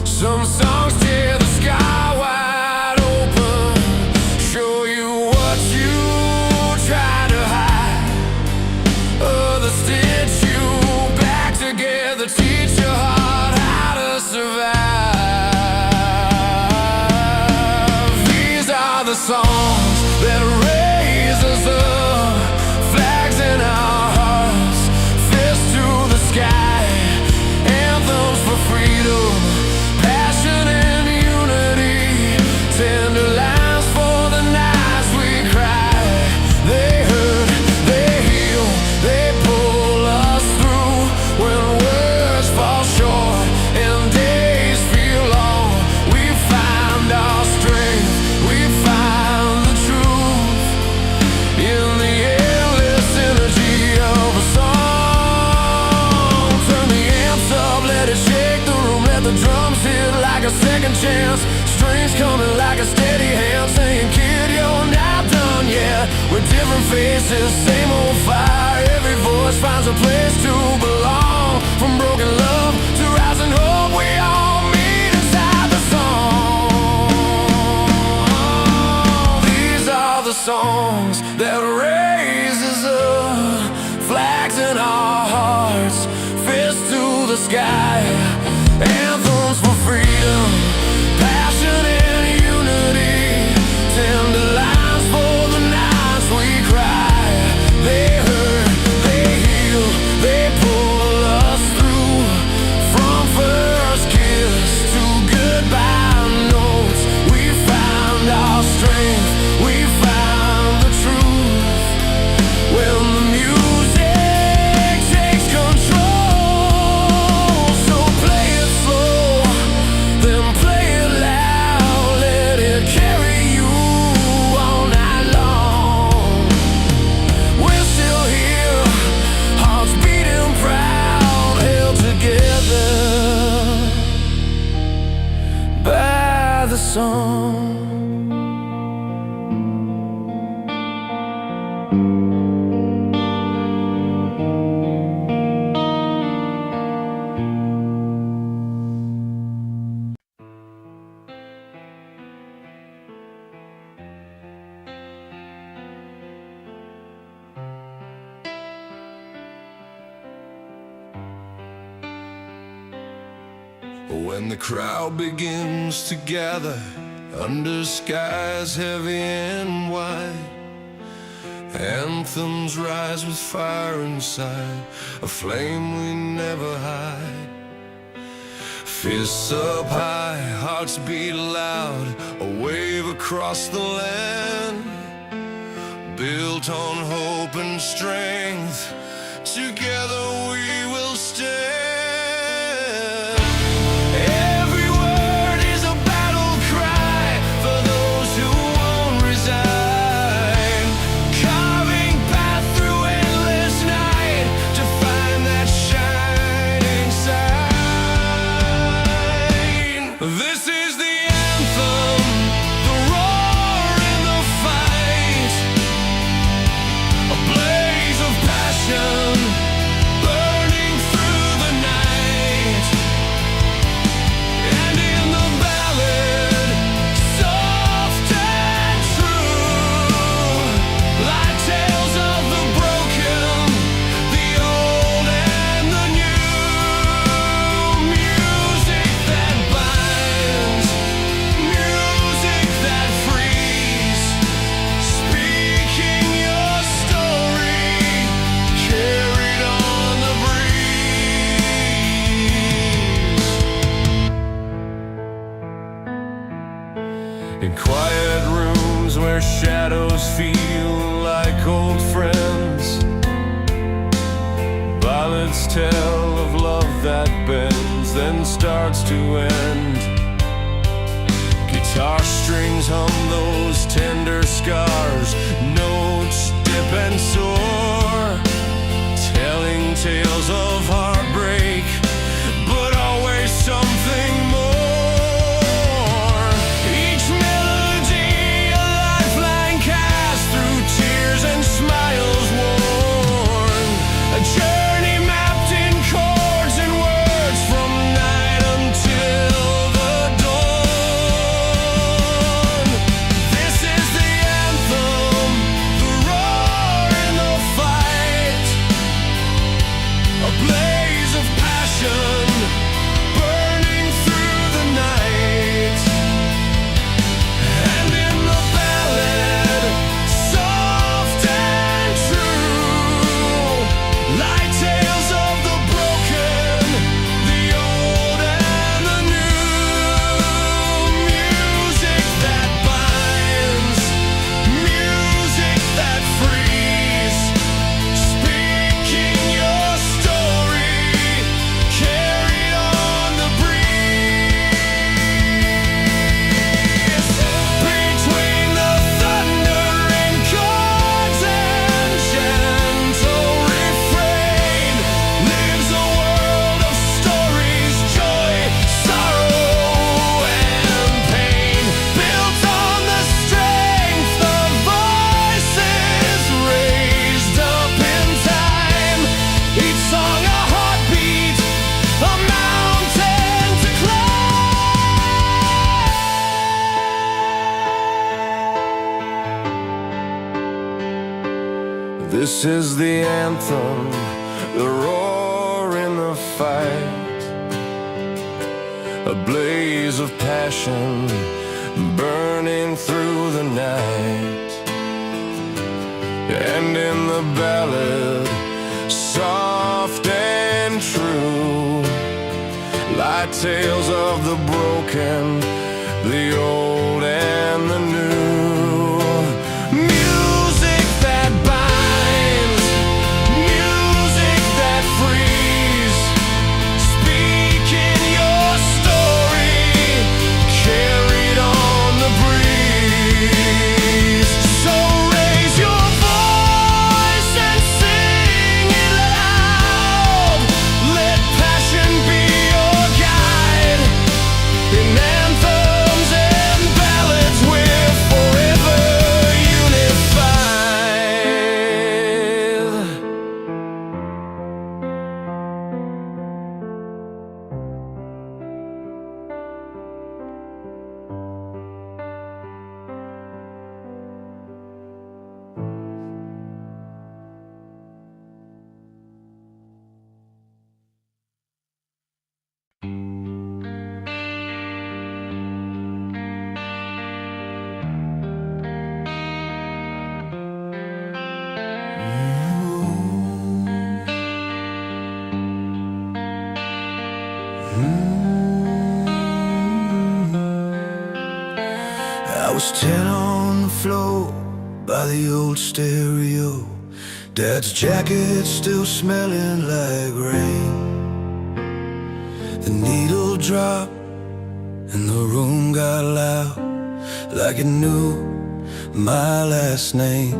Some songs tear the sky wide open, show you what you try to hide. Others stitch you back together, teach your heart how to survive. These are the songs that raise us up, flags in our hearts, fists to the sky, anthems for freedom, passion and unity, tender lines for the nights we cry. They hurt, they heal, they pull us through when words fall short and days feel long. We find our strength, we find the truth in the endless energy of a song. Turn the amps up, let it shake the room, let the drums hit like a second chance. Strings coming like a steady hand, saying, kid, you're not done yet. We're different faces, same old fire. Every voice finds a place to belong. From broken love to rising hope, we all meet inside the song. These are the songs that raise us up, flags in our hearts, fists to the sky, anthems for freedom, passion and unity, tender lines for the nights we cry. They hurt, they heal, they pull us through from first kiss to goodbye notes. We found our strength, we found the truth when the music takes control. So play it slow, then play it loud, let it carry you all night long. We're still here, hearts beating proud, held together by the song. When the crowd begins to gather under skies heavy and wide. Anthems rise with fire inside, a flame we never hide. Fists up high, hearts beat loud, a wave across the land. Built on hope and strength, together we will stand. Every word is a battle cry for those who won't resign, carving path through endless night to find that shining sign. This is the anthem, the roar in the fight, a blaze of passion burning through the night. And in the ballad, soft and true, like tales of the broken, the old and the new. Music that binds, music that frees, speaking your story, carried on the breeze. In quiet rooms where shadows feel like old friends, ballads tell of love that bends, then starts to end. Guitar strings hum those tender scars, notes dip and soar, telling tales of heartbreak, but always something more. Each melody a lifeline cast through tears and smiles worn, a journey mapped in chords and words from night until the dawn. This is the anthem, the roar in the fight, a blaze of passion burning through the night. And in the ballad, soft and true, like tales of the broken, the old and the new. Music that binds, music that frees, speaking your story, carried on the breeze. Between the thundering chords and gentle refrain lives a world of stories, joy, sorrow, and pain. Built on the strength of voices raised up in time. Each song a heartbeat, a mountain to climb. This is the anthem, the roar in the fight, a blaze of passion burning through the night. And in the ballad, soft and true, like tales of the broken, the old and the new. Music that binds, music that frees, speaking your story, carried on the breeze. So raise your voice and sing it loud. Let passion be your guide in anthems and I was 10 on the floor by the old stereo, Dad's jacket still smelling like rain. The needle dropped and the room got loud, like it knew my last name.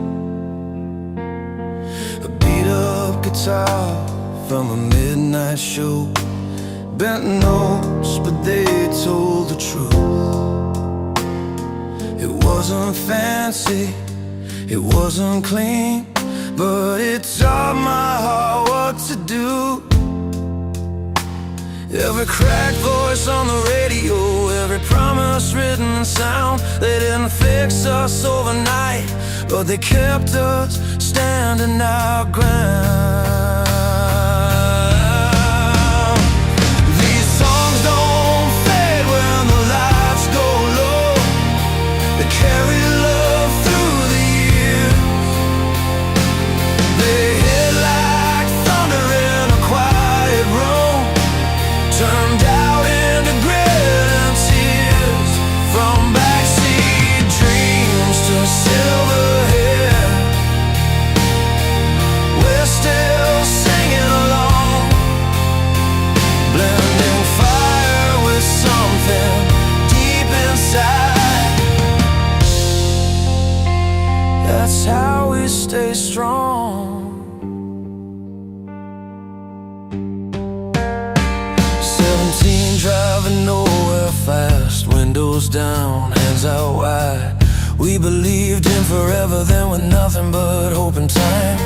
A beat up guitar from a midnight show, bent notes but they told the truth. It wasn't fancy, it wasn't clean, but it taught my heart what to do. Every cracked voice on the radio, every promise written in sound, they didn't fix us overnight, but they kept us standing our ground. These songs don't fade when the lights go low, they carry love through the years. They hit like thunder in a quiet room, turned out into grit and tears. From backseat dreams to silver hair, we're still singing along, blending fire with something deep inside. That's how we stay strong. 17, driving nowhere fast, windows down, hands out wide. We believed in forever, then with nothing but hope and time.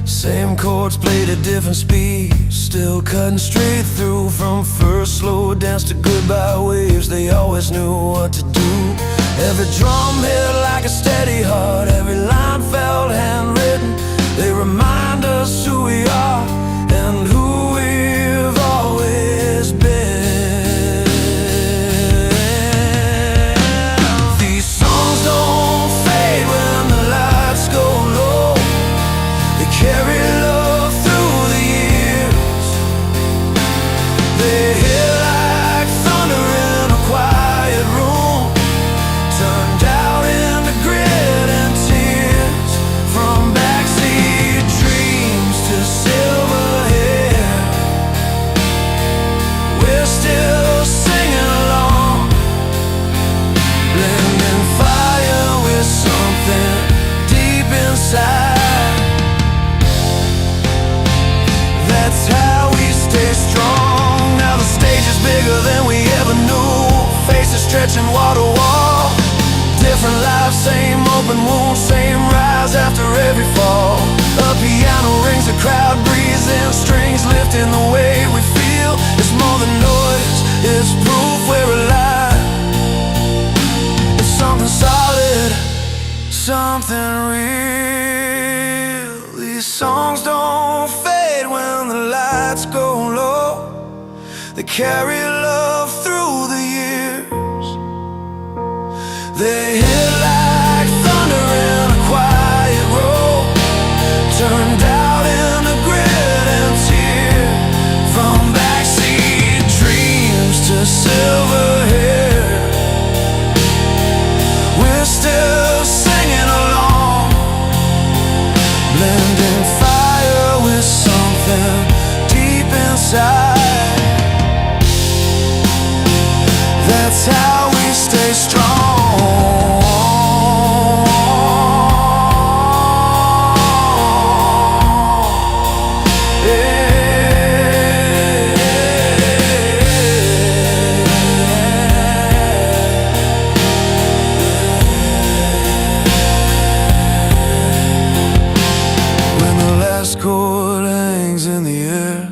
Same chords played at different speeds, still cutting straight through. From first slow dance to goodbye waves, they always knew what to do. Every drum hit like a steady heart, every line felt handwritten. They remind us who we are and who we've always been. These songs don't fade when the lights go low, they carry love through the years. They hit like thunder in a quiet room, turned out into grit and tears. From backseat dreams to silver hair, we're still singing along, blending fire with something deep inside. That's how we stay strong. Now the stage is bigger than we ever knew, faces stretching wall to wall. Different lives, same open wounds, same rise after every fall. A piano rings, a crowd breathes in, strings lifting the way we feel. It's more than noise, it's proof we're alive. It's something solid, something real. These songs don't fade when the lights go low, they carry love through the years. They hit like thunder in a quiet road, turned out into grit and tears. From backseat dreams to silver hair, we're still singing along, blending fire with something deep inside. That's how we stay strong. When the last chord hangs in the air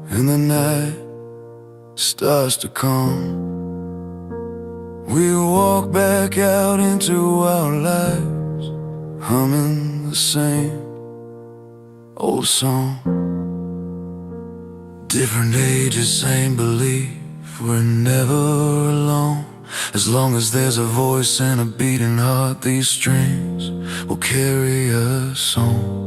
and the night starts to come, we walk back out into our lives, humming the same old song. Different ages, same belief, we're never alone. As long as there's a voice and a beating heart, these strings will carry us on.